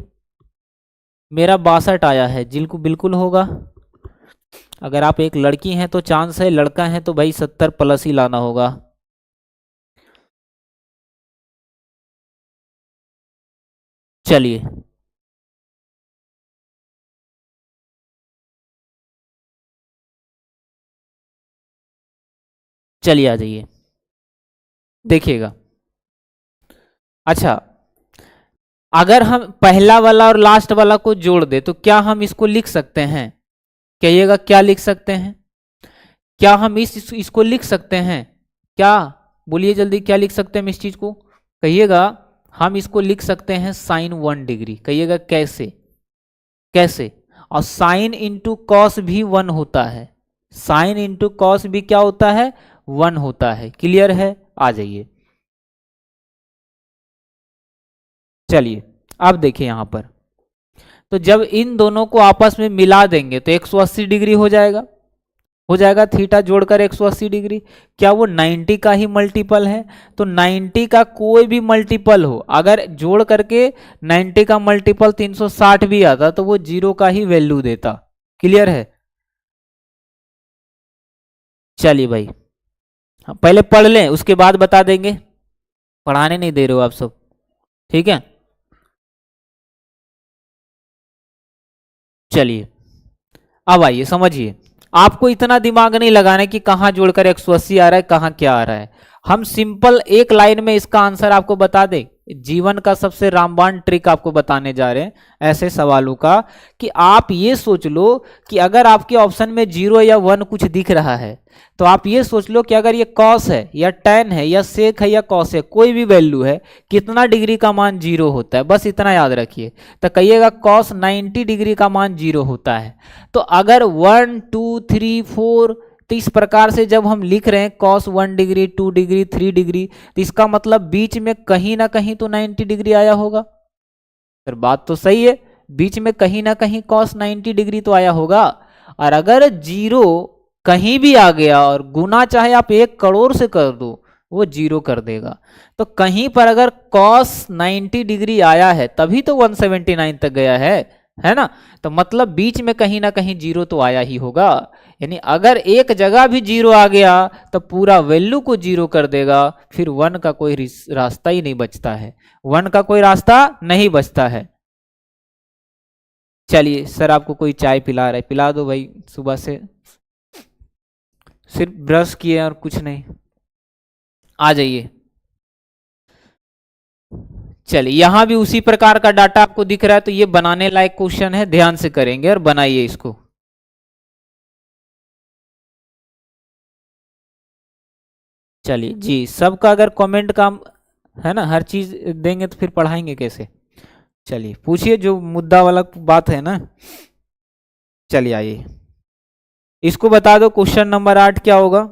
मेरा 62 आया है, बिल्कुल होगा। अगर आप एक लड़की हैं तो चांस है, लड़का है तो भाई 70 प्लस ही लाना होगा। चलिए, चलिए आ जाइए, देखिएगा। अच्छा, अगर हम पहला वाला और लास्ट वाला को जोड़ दे तो क्या हम इसको लिख सकते हैं? कहिएगा क्या लिख सकते हैं? क्या हम इसको लिख सकते हैं? क्या, बोलिए जल्दी, क्या लिख सकते हैं हम इस चीज को? कहिएगा। हम इसको लिख सकते हैं साइन 1 डिग्री। कहिएगा कैसे? कैसे? और साइन इंटू कॉस भी 1 होता है। साइन इंटू कॉस भी क्या होता है? 1 होता है। क्लियर है? आ जाइए। चलिए, अब देखिए यहां पर, तो जब इन दोनों को आपस में मिला देंगे तो 180 डिग्री हो जाएगा। हो जाएगा थीटा जोड़कर 180 डिग्री। क्या वो 90 का ही मल्टीपल है? तो 90 का कोई भी मल्टीपल हो, अगर जोड़ करके 90 का मल्टीपल 360 भी आता तो वो 0 का ही वैल्यू देता। क्लियर है? चलिए भाई, पहले पढ़ लें उसके बाद बता देंगे। पढ़ाने नहीं दे रहे हो आप सब, ठीक है? चलिए, अब आइए समझिए। आपको इतना दिमाग नहीं लगाना है कि कहां जोड़कर 180 आ रहा है, कहां क्या आ रहा है। हम सिंपल एक लाइन में इसका आंसर आपको बता दें। जीवन का सबसे रामबाण ट्रिक आपको बताने जा रहे हैं ऐसे सवालों का, कि आप ये सोच लो कि अगर आपके ऑप्शन में 0 या 1 कुछ दिख रहा है तो आप ये सोच लो कि अगर ये कॉस है या टेन है या सेक है या कॉस है, कोई भी वैल्यू है, कितना डिग्री का मान 0 होता है, बस इतना याद रखिए। तो कहिएगा कॉस 90 डिग्री का मान 0 होता है। तो अगर 1 2 3 4, तो इस प्रकार से जब हम लिख रहे हैं cos 1 डिग्री 2 डिग्री 3 डिग्री, तो इसका मतलब बीच में कहीं ना कहीं तो 90 डिग्री आया होगा। फिर बात तो सही है, बीच में कहीं ना कहीं cos 90 डिग्री तो आया होगा। और अगर 0 कहीं भी आ गया और गुना चाहे आप 1 करोड़ से कर दो, वो 0 कर देगा। तो कहीं पर अगर cos 90 डिग्री आया है तभी तो 179 तक गया है ना? तो मतलब बीच में कहीं ना कहीं 0 तो आया ही होगा। यानी अगर एक जगह भी 0 आ गया तो पूरा वैल्यू को 0 कर देगा, फिर 1 का कोई रास्ता ही नहीं बचता है। 1 का कोई रास्ता नहीं बचता है। चलिए, सर आपको कोई चाय पिला रहा है, पिला दो भाई। सुबह से सिर्फ ब्रश किए और कुछ नहीं। आ जाइए। चलिए, यहां भी उसी प्रकार का डाटा आपको दिख रहा है, तो ये बनाने लायक क्वेश्चन है, ध्यान से करेंगे और बनाइए इसको। चलिए जी, सबका अगर कमेंट काम है ना, हर चीज देंगे तो फिर पढ़ाएंगे कैसे? चलिए पूछिए, जो मुद्दा वाला बात है ना। चलिए आइए, इसको बता दो क्वेश्चन नंबर 8 क्या होगा?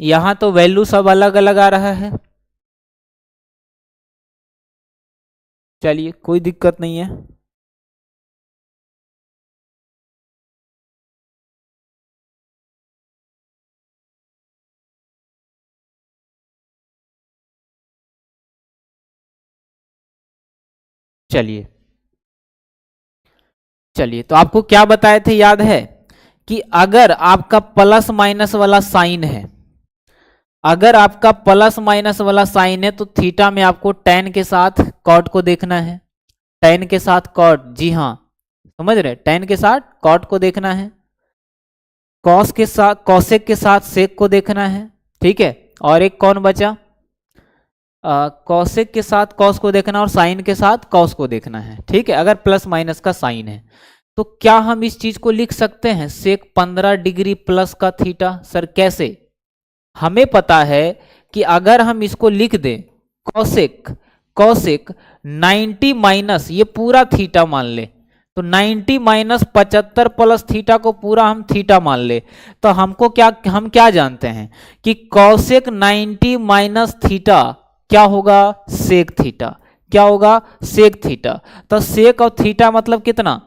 यहां तो वैल्यू सब अलग अलग आ रहा है। चलिए, कोई दिक्कत नहीं है। चलिए, चलिए तो आपको क्या बताए थे याद है? कि अगर आपका प्लस माइनस वाला साइन है, अगर आपका प्लस माइनस वाला साइन है तो थीटा में आपको टेन के साथ कॉट को देखना है। टेन के साथ कॉट, जी हाँ, समझ रहे, टेन के साथ कॉट को देखना है। कॉस के साथ कॉसेक के साथ सेक को देखना है। ठीक है, और एक कौन बचा? कॉसेक के साथ कॉस को देखना और साइन के साथ कॉस को देखना है। ठीक है, अगर प्लस माइनस का साइन है तो क्या हम इस चीज को लिख सकते हैं सेक 15 डिग्री प्लस का थीटा? सर कैसे? हमें पता है कि अगर हम इसको लिख दें कौशिक कौशिक 90 माइनस ये पूरा थीटा मान ले, तो 90 माइनस 75 प्लस थीटा को पूरा हम थीटा मान ले, तो हमको क्या, हम क्या जानते हैं कि कौशिक 90 माइनस थीटा क्या होगा, सेक थीटा। क्या होगा, सेक थीटा। तो सेक और थीटा मतलब कितना,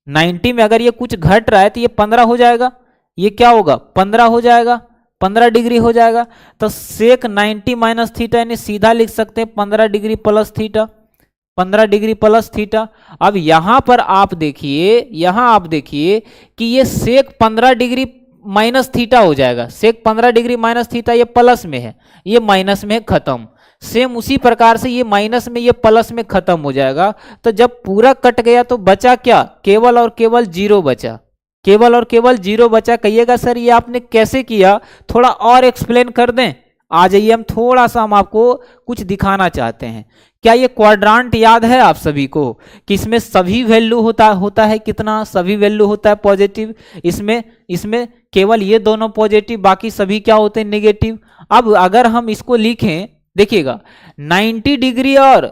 90 में अगर ये कुछ घट रहा है तो ये 15 हो जाएगा, ये क्या होगा 15 हो जाएगा, 15 डिग्री हो जाएगा। तो सेक 90 माइनस थीटा यानी सीधा लिख सकते हैं 15 degree plus theta, 15 degree plus theta. अब यहां पर आप देखिए, यहां आप देखिए कि ये सेक 15 डिग्री माइनस थीटा हो जाएगा, सेक 15 डिग्री माइनस थीटा ये प्लस में है, ये माइनस में खत्म। सेम उसी प्रकार से ये माइनस में ये प्लस में खत्म हो जाएगा। तो जब पूरा कट गया तो बचा क्या, केवल और केवल जीरो बचा, केवल और केवल जीरो बचा। कहिएगा सर ये आपने कैसे किया, थोड़ा और एक्सप्लेन कर दें। आ जाइए, हम थोड़ा सा हम आपको कुछ दिखाना चाहते हैं। क्या ये क्वाड्रांट याद है आप सभी को कि इसमें सभी वैल्यू होता है कितना, सभी वैल्यू होता है पॉजिटिव, इसमें केवल ये दोनों पॉजिटिव, बाकी सभी क्या होते हैं नेगेटिव। अब अगर हम इसको लिखें, देखिएगा 90 डिग्री और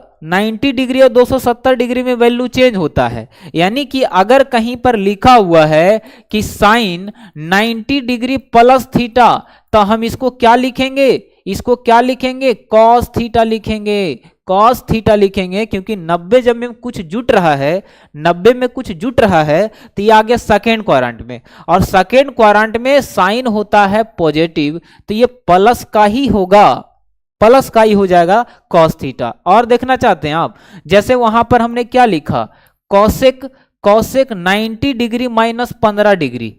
270 डिग्री में वैल्यू चेंज होता है। यानी कि अगर कहीं पर लिखा हुआ है कि साइन 90 डिग्री प्लस थीटा, तो हम इसको क्या लिखेंगे, इसको क्या लिखेंगे, कॉस थीटा लिखेंगे, कॉस थीटा लिखेंगे। क्योंकि 90 जब में कुछ जुट रहा है, 90 में कुछ जुट रहा है, तो ये आ गया सेकेंड क्वाड्रेंट में, और सेकेंड क्वाड्रेंट में साइन होता है पॉजिटिव, तो ये प्लस का ही होगा, प्लस का ही हो जाएगा कॉस थीटा। और देखना चाहते हैं आप, जैसे वहां पर हमने क्या लिखा, Kaushik 90 degree minus 15 degree,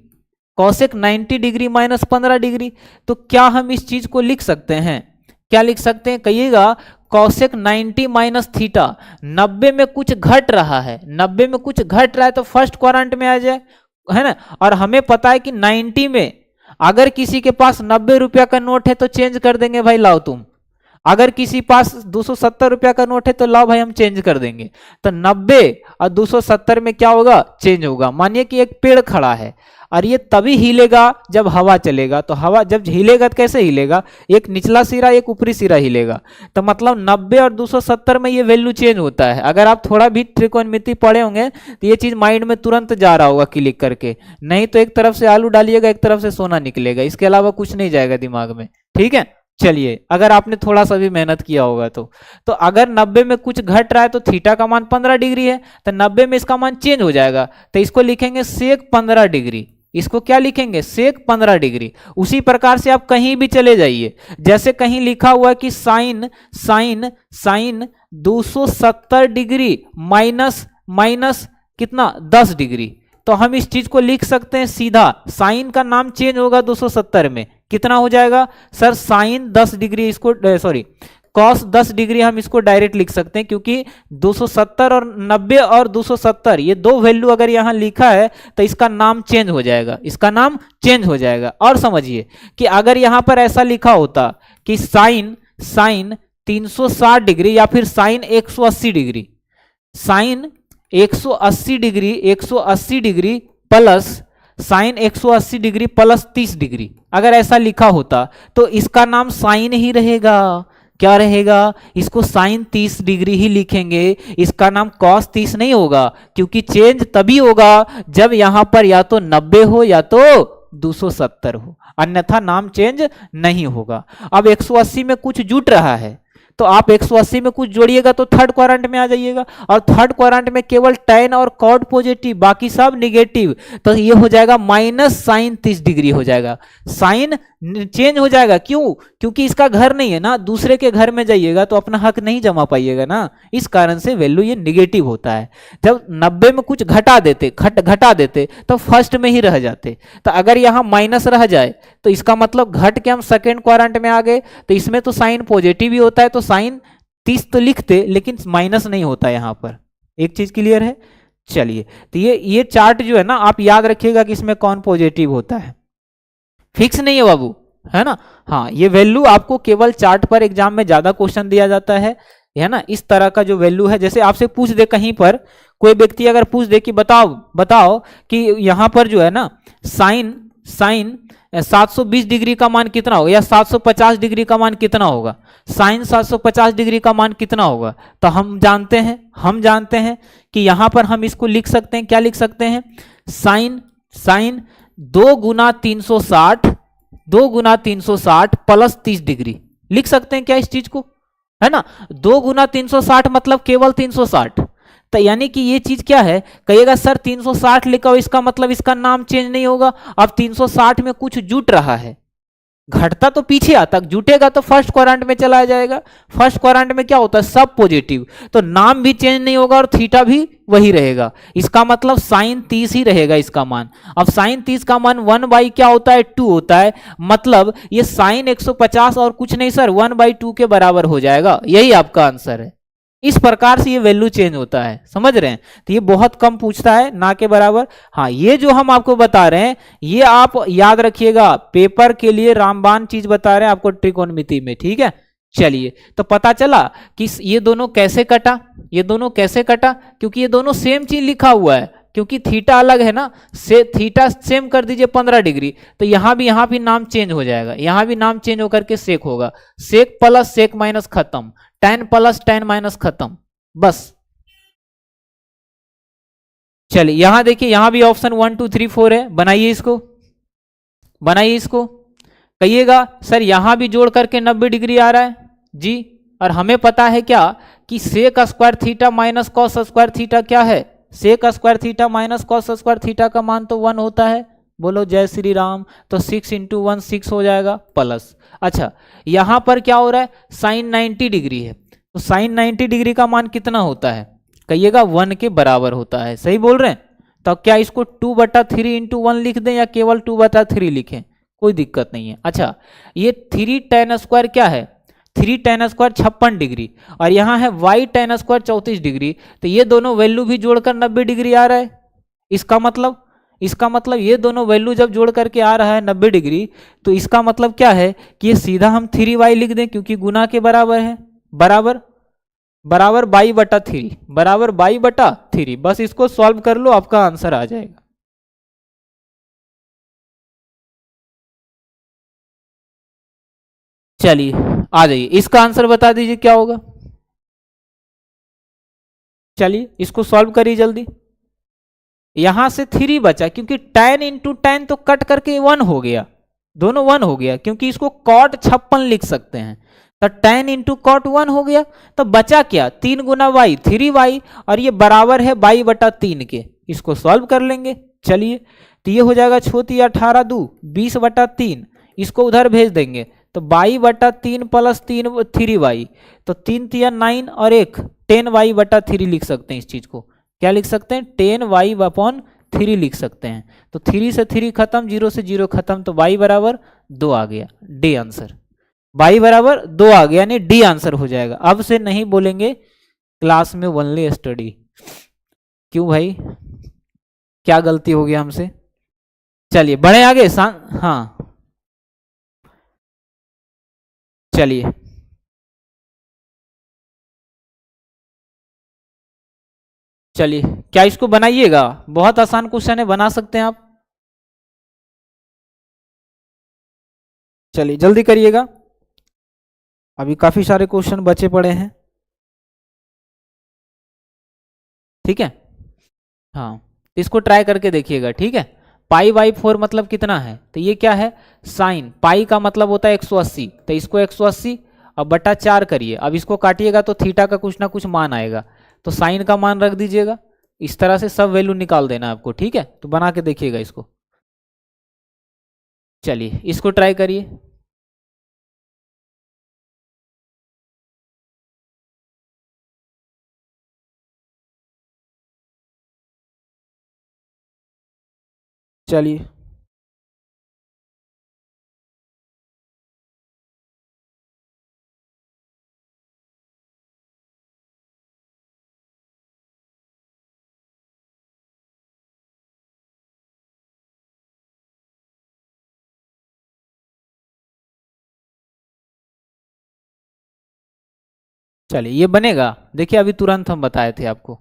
Kaushik 90 degree minus 15 degree. तो क्या हम इस चीज को लिख सकते हैं, क्या लिख सकते हैं, कहिएगा कौशिक 90 माइनस थीटा, 90 में कुछ घट रहा है, 90 में कुछ घट रहा है तो फर्स्ट क्वाड्रेंट में आ जाए, है ना। और हमें पता है कि 90 में अगर किसी के पास 90 रुपया का नोट है तो चेंज कर देंगे भाई, लाओ तुम। अगर किसी पास 270 रुपया का नोट है तो लाओ भाई हम चेंज कर देंगे। तो 90 और 270 में क्या होगा, चेंज होगा। मानिए कि एक पेड़ खड़ा है और ये तभी हिलेगा जब हवा चलेगा, तो हवा जब हिलेगा तो कैसे हिलेगा, एक निचला सिरा एक ऊपरी सिरा हिलेगा। तो मतलब 90 और 270 में ये वैल्यू चेंज होता है। अगर आप थोड़ा भी त्रिकोणमिति पढ़े होंगे तो ये चीज माइंड में तुरंत जा रहा होगा क्लिक करके, नहीं तो एक तरफ से आलू डालिएगा एक तरफ से सोना निकलेगा, इसके अलावा कुछ नहीं जाएगा दिमाग में, ठीक है। चलिए, अगर आपने थोड़ा सा भी मेहनत किया होगा तो अगर 90 में कुछ घट रहा है तो थीटा का मान 15 डिग्री है, तो 90 में इसका मान चेंज हो जाएगा, तो इसको लिखेंगे सेक 15 डिग्री। इसको क्या लिखेंगे, सेक 15 डिग्री। उसी प्रकार से आप कहीं भी चले जाइए, जैसे कहीं लिखा हुआ है कि साइन 270 डिग्री माइनस कितना 10 डिग्री, तो हम इस चीज को लिख सकते हैं सीधा, साइन का नाम चेंज होगा 270 में, कितना हो जाएगा सर, साइन 10 डिग्री, इसको सॉरी कॉस 10 डिग्री हम इसको डायरेक्ट लिख सकते हैं, क्योंकि 270 और 90 और 270 ये दो वैल्यू अगर यहां लिखा है तो इसका नाम चेंज हो जाएगा, इसका नाम चेंज हो जाएगा। और समझिए कि अगर यहां पर ऐसा लिखा होता कि साइन 360 डिग्री या फिर sine 180 degree, sine 180 degree plus sine 180 degree plus 30 degree, अगर ऐसा लिखा होता तो इसका नाम साइन ही रहेगा। क्या रहेगा, इसको साइन 30 डिग्री ही लिखेंगे, इसका नाम कॉस 30 नहीं होगा, क्योंकि चेंज तभी होगा जब यहां पर या तो 90 हो या तो 270 हो, अन्यथा नाम चेंज नहीं होगा। अब 180 में कुछ जुट रहा है तो आप 180 में कुछ जोड़िएगा तो थर्ड क्वाड्रेंट में आ जाइएगा, और थर्ड क्वाड्रेंट में केवल tan और cot पॉजिटिव, बाकी सब निगेटिव, तो ये हो जाएगा माइनस साइन 30 डिग्री हो जाएगा। साइन चेंज हो जाएगा, क्यों, क्योंकि इसका घर नहीं है ना, दूसरे के घर में जाइएगा तो अपना हक नहीं जमा पाइएगा ना, इस कारण से वैल्यू ये निगेटिव होता है। जब 90 में कुछ घटा देते तो फर्स्ट में ही रह जाते, तो अगर यहाँ माइनस रह जाए तो इसका मतलब घट के हम सेकेंड क्वाड्रेंट में आ गए, तो इसमें तो साइन पॉजिटिव ही होता है, तो साइन 30 तो लिखते लेकिन माइनस नहीं होता यहाँ पर। एक चीज क्लियर है। चलिए, तो ये चार्ट जो है ना आप याद रखिएगा कि इसमें कौन पॉजिटिव होता है, फिक्स नहीं है बाबू, है ना। हाँ, ये वैल्यू आपको केवल चार्ट पर एग्जाम में ज्यादा क्वेश्चन दिया जाता है ना। इस तरह का जो वैल्यू है, जैसे आपसे पूछ दे कहीं पर कोई व्यक्ति अगर पूछ दे कि बताओ कि यहां पर जो है ना साइन 720 डिग्री का मान कितना होगा, या 750 डिग्री का मान कितना होगा, साइन 750 डिग्री का मान कितना होगा। तो हम जानते हैं कि यहां पर हम इसको लिख सकते हैं, क्या लिख सकते हैं, साइन 2 गुना 360 प्लस 30 डिग्री लिख सकते हैं क्या इस चीज को, है ना। 2 गुना 360 मतलब केवल 360। तो यानी कि ये चीज क्या है, कहिएगा सर 360 लिखा हो, इसका मतलब इसका नाम चेंज नहीं होगा। अब 360 में कुछ जुट रहा है, घटता तो पीछे आता, जुटेगा तो फर्स्ट क्वाड्रेंट में चला जाएगा। फर्स्ट क्वाड्रेंट में क्या होता है, सब पॉजिटिव, तो नाम भी चेंज नहीं होगा और थीटा भी वही रहेगा। इसका मतलब साइन 30 ही रहेगा इसका मान। अब साइन 30 का मान 1 क्या होता है, 2 होता है, मतलब ये साइन 150 और कुछ नहीं सर 1/2 के बराबर हो जाएगा। यही आपका आंसर है। इस प्रकार से ये वैल्यू चेंज होता है, समझ रहे हैं। तो ये बहुत कम पूछता है, ना के बराबर। हाँ, ये जो हम आपको बता रहे हैं ये आप याद रखिएगा, पेपर के लिए रामबाण चीज बता रहे हैं आपको त्रिकोणमिति में, ठीक है। चलिए, तो पता चला कि ये दोनों कैसे कटा, क्योंकि ये दोनों सेम चीज लिखा हुआ है, क्योंकि थीटा अलग है ना, से थीटा सेम कर दीजिए 15 डिग्री, तो यहां भी नाम चेंज हो जाएगा, यहां भी नाम चेंज होकर के सेक होगा, सेक प्लस सेक माइनस खत्म, tan प्लस tan माइनस खत्म, बस। चलिए यहां देखिए, यहां भी ऑप्शन 1 2 3 4 है, बनाइए इसको, कहिएगा सर यहां भी जोड़ करके 90 डिग्री आ रहा है जी। और हमें पता है क्या कि sec square theta minus cos square theta क्या है, sec square theta minus cos square theta का मान तो 1 होता है। बोलो जय श्री राम। तो 6 × 1 6 हो जाएगा प्लस। अच्छा, यहां पर क्या हो रहा है, साइन 90 डिग्री है, तो साइन 90 डिग्री का मान कितना होता है, कहिएगा 1 के बराबर होता है। सही बोल रहे हैं। तो क्या इसको 2/3 × 1 लिख दें या केवल 2/3 लिखें, कोई दिक्कत नहीं है। अच्छा, ये 3 tan स्क्वायर क्या है, 3 tan स्क्वायर 56 डिग्री, और यहाँ है y tan स्क्वायर 34 डिग्री, तो ये दोनों वैल्यू भी जोड़कर 90 डिग्री आ रहा है। इसका मतलब ये दोनों वैल्यू जब जोड़ करके आ रहा है 90 डिग्री, तो इसका मतलब क्या है कि ये सीधा हम 3y लिख दें, क्योंकि गुना के बराबर है, बराबर y/3, बस इसको सॉल्व कर लो, आपका आंसर आ जाएगा। चलिए आ जाइए, इसका आंसर बता दीजिए क्या होगा। चलिए इसको सॉल्व करिए जल्दी। यहां से 3 बचा, क्योंकि tan × tan तो कट करके 1 हो गया, दोनों 1 हो गया, क्योंकि इसको cot 56 लिख सकते हैं, तो tan × cot 1 हो गया। तो बचा क्या, 3 गुना y 3y, और ये बराबर है y/3 के, इसको सॉल्व कर लेंगे। चलिए, तो ये हो जाएगा छोटी 18 2 20/3, इसको उधर भेज देंगे, तो y/3 प्लस 3y, तो 3 × 9 और 1 10y/3 लिख सकते हैं। इस चीज को क्या लिख सकते हैं, 10y/3 लिख सकते हैं। तो 3 से 3 खत्म, 0 से 0 खत्म, तो y/2 आ गया, डी आंसर, y/2 आ गया, यानी डी आंसर हो जाएगा। अब से नहीं बोलेंगे क्लास में ओनली स्टडी, क्यों भाई, क्या गलती हो गया हमसे। चलिए बढ़े आगे, हाँ चलिए, क्या इसको बनाइएगा, बहुत आसान क्वेश्चन है, बना सकते हैं आप। चलिए जल्दी करिएगा, अभी काफी सारे क्वेश्चन बचे पड़े हैं, ठीक है। हाँ, इसको ट्राई करके देखिएगा, ठीक है। π/4 मतलब कितना है, तो ये क्या है, साइन, पाई का मतलब होता है 180, तो इसको 180 अब बटा 4 करिए, अब इसको काटिएगा तो थीटा का कुछ ना कुछ मान आएगा, तो साइन का मान रख दीजिएगा। इस तरह से सब वैल्यू निकाल देना आपको, ठीक है। तो बना के देखिएगा इसको। चलिए इसको ट्राई करिए। चलिए ये बनेगा, देखिए अभी तुरंत हम बताए थे आपको,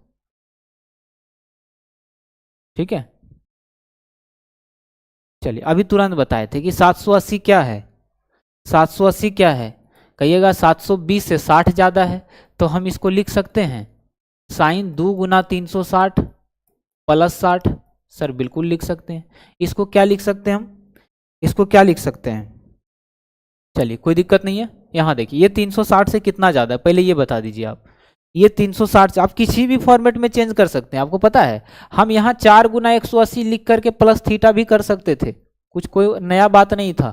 ठीक है। चलिए अभी तुरंत बताए थे कि 780 क्या है, 780 क्या है, कहिएगा 720 से 60 ज़्यादा है, तो हम इसको लिख सकते हैं साइन 2 गुना 360 प्लस 60। सर बिल्कुल लिख सकते हैं। इसको क्या लिख सकते हैं हम, इसको क्या लिख सकते हैं, चलिए कोई दिक्कत नहीं है। यहाँ देखिए ये 360 से कितना ज़्यादा है, पहले ये बता दीजिए आप। ये 360 से आप किसी भी फॉर्मेट में चेंज कर सकते हैं, आपको पता है हम यहाँ 4 गुना 180 लिख करके प्लस थीटा भी कर सकते थे, कुछ कोई नया बात नहीं था,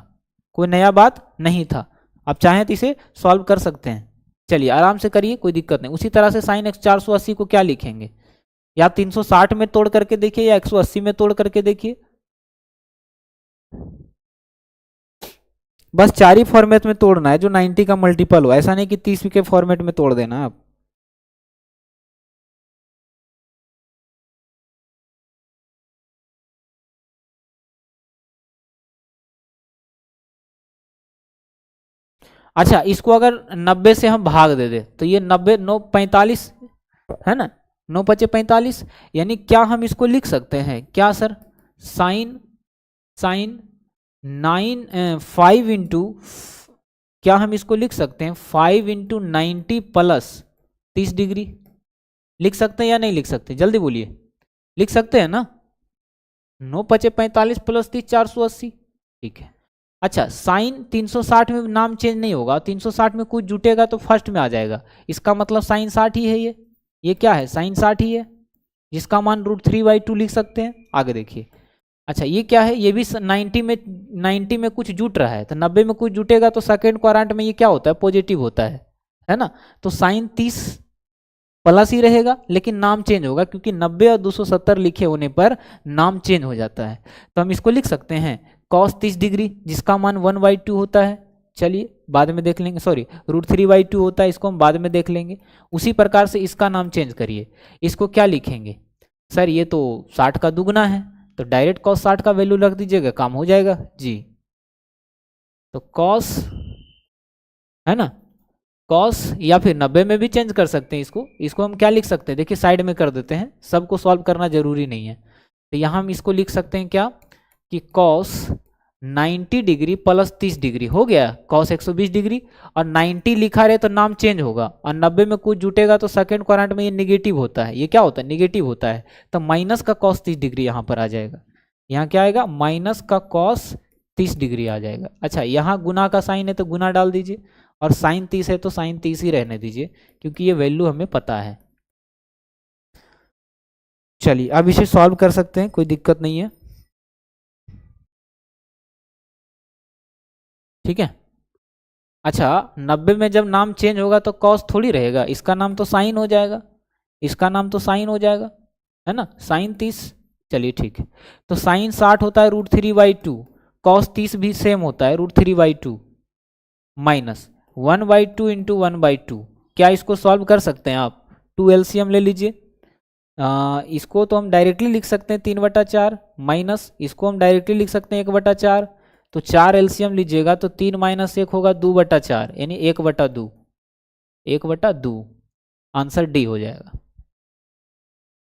कोई नया बात नहीं था। आप चाहें तो इसे सॉल्व कर सकते हैं, चलिए आराम से करिए, कोई दिक्कत नहीं। उसी तरह से साइन x 480 को क्या लिखेंगे, या 360 में तोड़ करके देखिए या 180 में तोड़ करके देखिए, बस 4 ही फॉर्मेट में तोड़ना है जो 90 का मल्टीपल हो, ऐसा नहीं कि 30 के फॉर्मेट में तोड़ देना आप। अच्छा इसको अगर 90 से हम भाग दे दे तो ये 90 9 45 है ना, 9 पचे 45, यानी क्या हम इसको लिख सकते हैं क्या सर, साइन साइन 5 इंटू, क्या हम इसको लिख सकते हैं 5 इंटू 90 प्लस 30 डिग्री, लिख सकते हैं या नहीं लिख सकते, जल्दी बोलिए, लिख सकते हैं ना, 9 पचे 45 प्लस 30 480, ठीक है। अच्छा साइन 360 में नाम चेंज नहीं होगा, 360 में कुछ जुटेगा तो फर्स्ट में आ जाएगा, इसका मतलब साइन 60 ही है, ये क्या है साइन 60 ही है, जिसका मान √3/2 लिख सकते हैं। आगे देखिए, अच्छा ये क्या है, ये भी 90 में कुछ जुट रहा है, तो 90 में कुछ जुटेगा तो सेकेंड क्वाड्रेंट में ये क्या होता है पॉजिटिव होता है ना, तो साइन 30 प्लस ही रहेगा लेकिन नाम चेंज होगा, क्योंकि 90 और 270 लिखे होने पर नाम चेंज हो जाता है। तो हम इसको लिख सकते हैं cos 30 डिग्री, जिसका मान 1/2 होता है, चलिए बाद में देख लेंगे, सॉरी √3/2 होता है, इसको हम बाद में देख लेंगे। उसी प्रकार से इसका नाम चेंज करिए, इसको क्या लिखेंगे, सर ये तो 60 का दुगना है, तो डायरेक्ट cos 60 का वैल्यू रख दीजिएगा, काम हो जाएगा जी। तो cos है ना, cos, या फिर 90 में भी चेंज कर सकते हैं इसको हम क्या लिख सकते हैं, देखिए साइड में कर देते हैं, सबको सॉल्व करना जरूरी नहीं है। तो यहाँ हम इसको लिख सकते हैं क्या कि cos 90 डिग्री प्लस 30 डिग्री हो गया, cos 120 डिग्री, और 90 लिखा रहे तो नाम चेंज होगा, और 90 में कुछ जुटेगा तो सेकेंड क्वाड्रेंट में ये निगेटिव होता है, ये क्या होता है निगेटिव होता है, तो माइनस का cos 30 डिग्री यहाँ पर आ जाएगा, यहाँ क्या आएगा माइनस का cos 30 डिग्री आ जाएगा। अच्छा यहाँ गुना का साइन है तो गुना डाल दीजिए, और साइन 30 है तो साइन 30 ही रहने दीजिए, क्योंकि ये वैल्यू हमें पता है। चलिए अब इसे सॉल्व कर सकते हैं, कोई दिक्कत नहीं है, ठीक है। अच्छा 90 में जब नाम चेंज होगा तो कॉस थोड़ी रहेगा, इसका नाम तो साइन हो जाएगा, इसका नाम तो साइन हो जाएगा, है ना, साइन 30, चलिए ठीक है। तो साइन 60 होता है √3/2, कॉस 30 भी सेम होता है √3/2 माइनस 1/2 इंटू 1/2। क्या इसको सॉल्व कर सकते हैं आप, 2 LCM ले लीजिए, इसको तो हम डायरेक्टली लिख सकते हैं 3/4 माइनस इसको हम डायरेक्टली लिख सकते हैं 1/4, तो 4 LCM लीजिएगा तो 3 - 1 होगा 2/4, यानी 1/2, 1/2, आंसर डी हो जाएगा,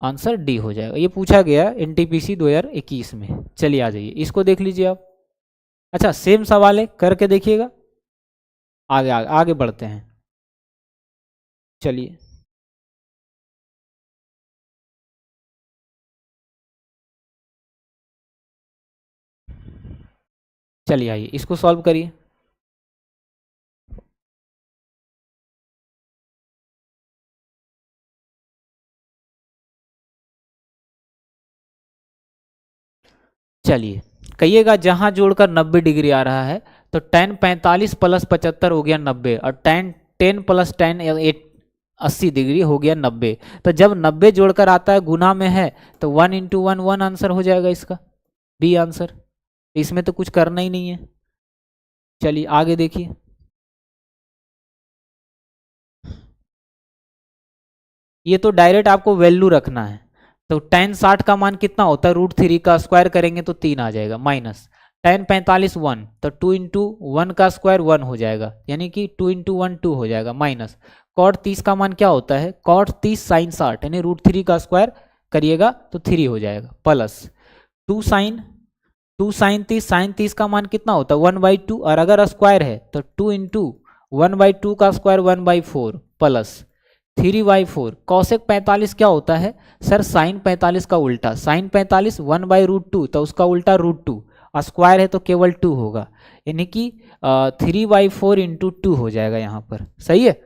आंसर डी हो जाएगा। ये पूछा गया NTPC 2021 में। चलिए आ जाइए इसको देख लीजिए आप। अच्छा सेम सवाल है, करके देखिएगा, आगे आगे आगे बढ़ते हैं। चलिए चलिए आइए इसको सॉल्व करिए। चलिए कहिएगा जहां जोड़कर 90 डिग्री आ रहा है, तो tan 45 प्लस 75 हो गया 90, और tan 10 प्लस tan 80 डिग्री हो गया 90। तो जब 90 जोड़कर आता है गुना में है तो 1 इंटू 1 1 आंसर हो जाएगा इसका, बी आंसर, इसमें तो कुछ करना ही नहीं है। चलिए आगे देखिए, ये तो डायरेक्ट आपको वैल्यू रखना है, तो tan 60 का मान कितना होता है √3 का स्क्वायर करेंगे तो 3 आ जाएगा, माइनस tan 45 1, तो 2 इंटू 1 का स्क्वायर 1 हो जाएगा, यानी कि 2 इंटू 1 2 हो जाएगा, माइनस cot 30 का मान क्या होता है cot 30 sin 60, यानी √3 का स्क्वायर करिएगा तो 3 हो जाएगा, प्लस 2 sin 2 sin 30 का मान कितना होता है 1/2, और अगर स्क्वायर है तो 2 इंटू 1/2 का स्क्वायर 1/4 प्लस 3/4। कॉसेक 45 क्या होता है सर, साइन 45 का उल्टा, साइन 45 1/√2 तो उसका उल्टा √2, स्क्वायर है तो केवल 2 होगा, यानी कि 3/4 इंटू 2 हो जाएगा यहाँ पर। सही है,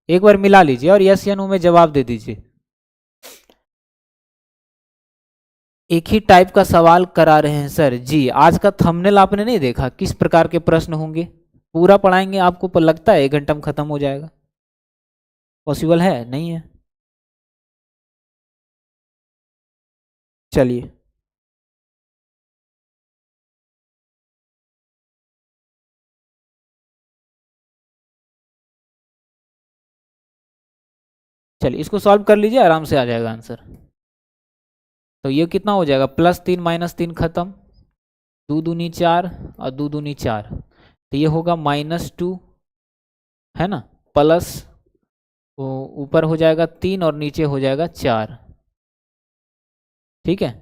एक बार मिला लीजिए और यस या नो में जवाब दे दीजिए। एक ही टाइप का सवाल करा रहे हैं सर जी। आज का थंबनेल आपने नहीं देखा, किस प्रकार के प्रश्न होंगे, पूरा पढ़ाएंगे आपको पर लगता है 1 घंटा में खत्म हो जाएगा, पॉसिबल है नहीं है। चलिए चलिए इसको सॉल्व कर लीजिए, आराम से आ जाएगा आंसर। तो ये कितना हो जाएगा, +3 -3 खत्म, 2 दूनी 4 और 2 दूनी 4, तो ये होगा -2 है ना, प्लस ऊपर हो जाएगा 3 और नीचे हो जाएगा 4। ठीक है,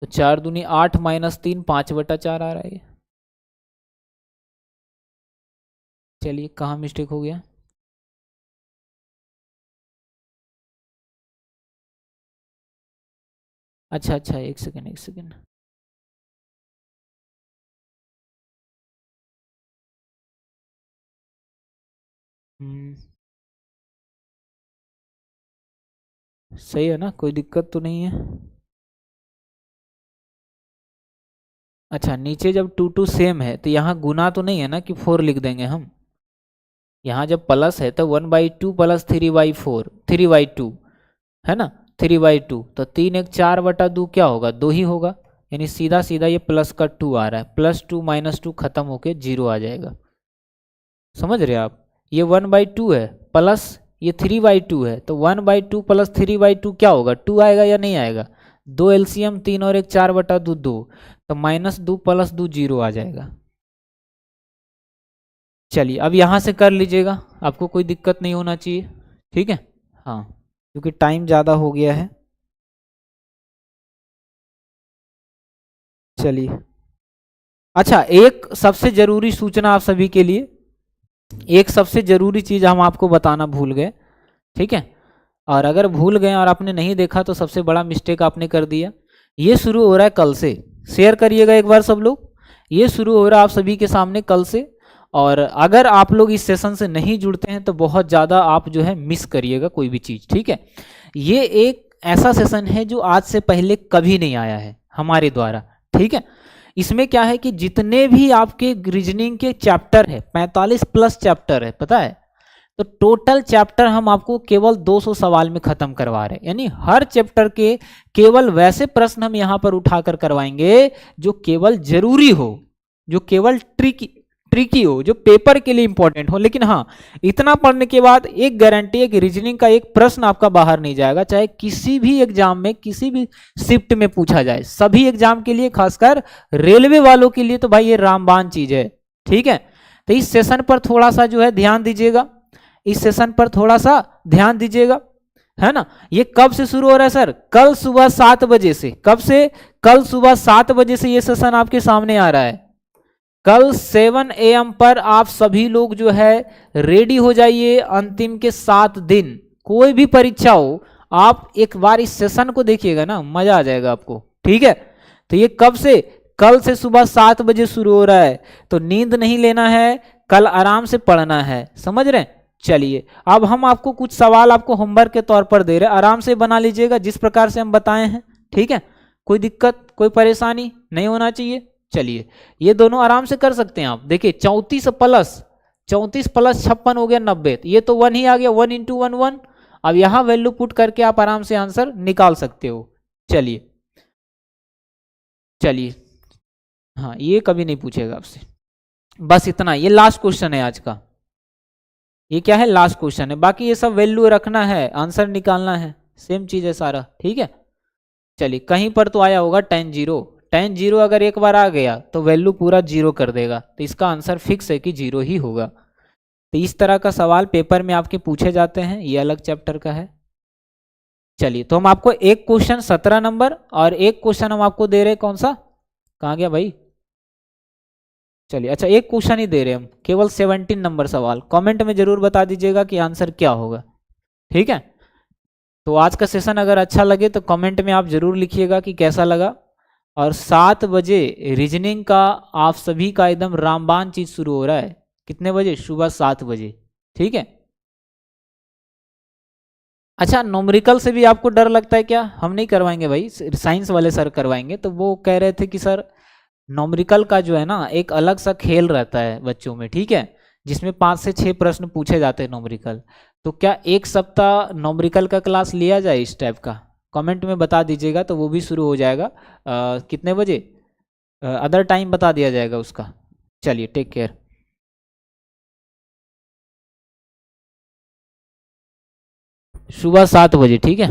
तो 4 दूनी 8 -3 5/4 आ रहा है। चलिए कहाँ मिस्टेक हो गया, अच्छा अच्छा एक सेकेंड। सही है ना, कोई दिक्कत तो नहीं है। अच्छा नीचे जब 2 2 सेम है तो यहाँ गुना तो नहीं है ना कि 4 लिख देंगे हम, यहाँ जब प्लस है तो 1/2 प्लस 3/4 3/2 है ना, 3/2 तो 3 1 4/2 क्या होगा 2 ही होगा, यानी सीधा सीधा ये प्लस का 2 आ रहा है, +2 -2 खत्म होके 0 आ जाएगा। समझ रहे आप, ये 1/2 है प्लस ये 3/2 है, तो 1/2 प्लस 3/2 क्या होगा 2 आएगा या नहीं आएगा, 2 LCM 3 और 1 4/2 2, तो -2 + 2 0 आ जाएगा। चलिए अब यहाँ से कर लीजिएगा, आपको कोई दिक्कत नहीं होना चाहिए। ठीक है, हाँ क्योंकि टाइम ज़्यादा हो गया है। चलिए अच्छा, एक सबसे ज़रूरी सूचना आप सभी के लिए, एक सबसे ज़रूरी चीज़ हम आपको बताना भूल गए। ठीक है, और अगर भूल गए और आपने नहीं देखा तो सबसे बड़ा मिस्टेक आपने कर दिया। ये शुरू हो रहा है कल से, शेयर करिएगा एक बार सब लोग, ये शुरू हो रहा है आप सभी के सामने कल से, और अगर आप लोग इस सेशन से नहीं जुड़ते हैं तो बहुत ज़्यादा आप जो है मिस करिएगा कोई भी चीज़। ठीक है, ये एक ऐसा सेशन है जो आज से पहले कभी नहीं आया है हमारे द्वारा। ठीक है, इसमें क्या है कि जितने भी आपके रीजनिंग के चैप्टर है 45+ चैप्टर है, पता है, तो टोटल चैप्टर हम आपको केवल 200 सवाल में खत्म करवा रहे हैं, यानी हर चैप्टर के केवल वैसे प्रश्न हम यहाँ पर उठाकर करवाएंगे जो केवल जरूरी हो, जो केवल ट्रिकी हो, जो पेपर के लिए इंपॉर्टेंट हो। लेकिन हाँ, इतना पढ़ने के बाद एक गारंटी है कि रीजनिंग का एक प्रश्न आपका बाहर नहीं जाएगा, चाहे किसी भी एग्जाम में किसी भी शिफ्ट में पूछा जाए, सभी एग्जाम के लिए, खासकर रेलवे वालों के लिए तो भाई ये रामबाण चीज है। ठीक है, तो इस सेशन पर थोड़ा सा जो है ध्यान दीजिएगा, इस सेशन पर थोड़ा सा ध्यान दीजिएगा, है ना। ये कब से शुरू हो रहा है सर, कल सुबह 7 बजे से। कब से, कल सुबह 7 बजे से ये सेशन आपके सामने आ रहा है। कल 7 AM पर आप सभी लोग जो है रेडी हो जाइए। अंतिम के 7 दिन कोई भी परीक्षा हो, आप एक बार इस सेशन को देखिएगा ना, मजा आ जाएगा आपको। ठीक है, तो ये कब से, कल से सुबह 7 बजे शुरू हो रहा है, तो नींद नहीं लेना है, कल आराम से पढ़ना है, समझ रहे हैं। चलिए अब हम आपको कुछ सवाल आपको होमवर्क के तौर पर दे रहे हैं, आराम से बना लीजिएगा जिस प्रकार से हम बताए हैं। ठीक है, कोई दिक्कत कोई परेशानी नहीं होना चाहिए। चलिए ये दोनों आराम से कर सकते हैं आप, देखिए 34 + 56 हो गया 90, ये तो 1 ही आ गया, 1 × 1 1। अब यहाँ वैल्यू पुट करके आप आराम से आंसर निकाल सकते हो। चलिए चलिए, हाँ ये कभी नहीं पूछेगा आपसे, बस इतना, ये लास्ट क्वेश्चन है आज का, ये क्या है लास्ट क्वेश्चन है, बाकी ये सब वैल्यू रखना है, आंसर निकालना है, सेम चीज है सारा। ठीक है, चलिए कहीं पर तो आया होगा tan 0, tan 0 अगर एक बार आ गया तो वैल्यू पूरा 0 कर देगा, तो इसका आंसर फिक्स है कि 0 ही होगा। तो इस तरह का सवाल पेपर में आपके पूछे जाते हैं, ये अलग चैप्टर का है। चलिए तो हम आपको एक क्वेश्चन 17 नंबर और एक क्वेश्चन हम आपको दे रहे हैं कौन सा कहाँ गया भाई? चलिए अच्छा, एक क्वेश्चन ही दे रहे हम, केवल 17 नंबर सवाल। कमेंट में जरूर बता दीजिएगा कि आंसर क्या होगा, ठीक है? तो आज का सेशन अगर अच्छा लगे तो कमेंट में आप जरूर लिखिएगा कि कैसा लगा। और 7 बजे रीजनिंग का आप सभी का एकदम रामबाण चीज शुरू हो रहा है। कितने बजे? सुबह 7 बजे, ठीक है? अच्छा, न्यूमेरिकल से भी आपको डर लगता है क्या? हम नहीं करवाएंगे भाई, साइंस वाले सर करवाएंगे। तो वो कह रहे थे कि सर न्यूमेरिकल का जो है ना एक अलग सा खेल रहता है बच्चों में, ठीक है, जिसमें 5 से 6 प्रश्न पूछे जाते हैं न्यूमेरिकल। तो क्या एक सप्ताह न्यूमेरिकल का क्लास लिया जाए इस टाइप का? कमेंट में बता दीजिएगा तो वो भी शुरू हो जाएगा। कितने बजे? अदर टाइम बता दिया जाएगा उसका। चलिए, टेक केयर। सुबह 7 बजे, ठीक है।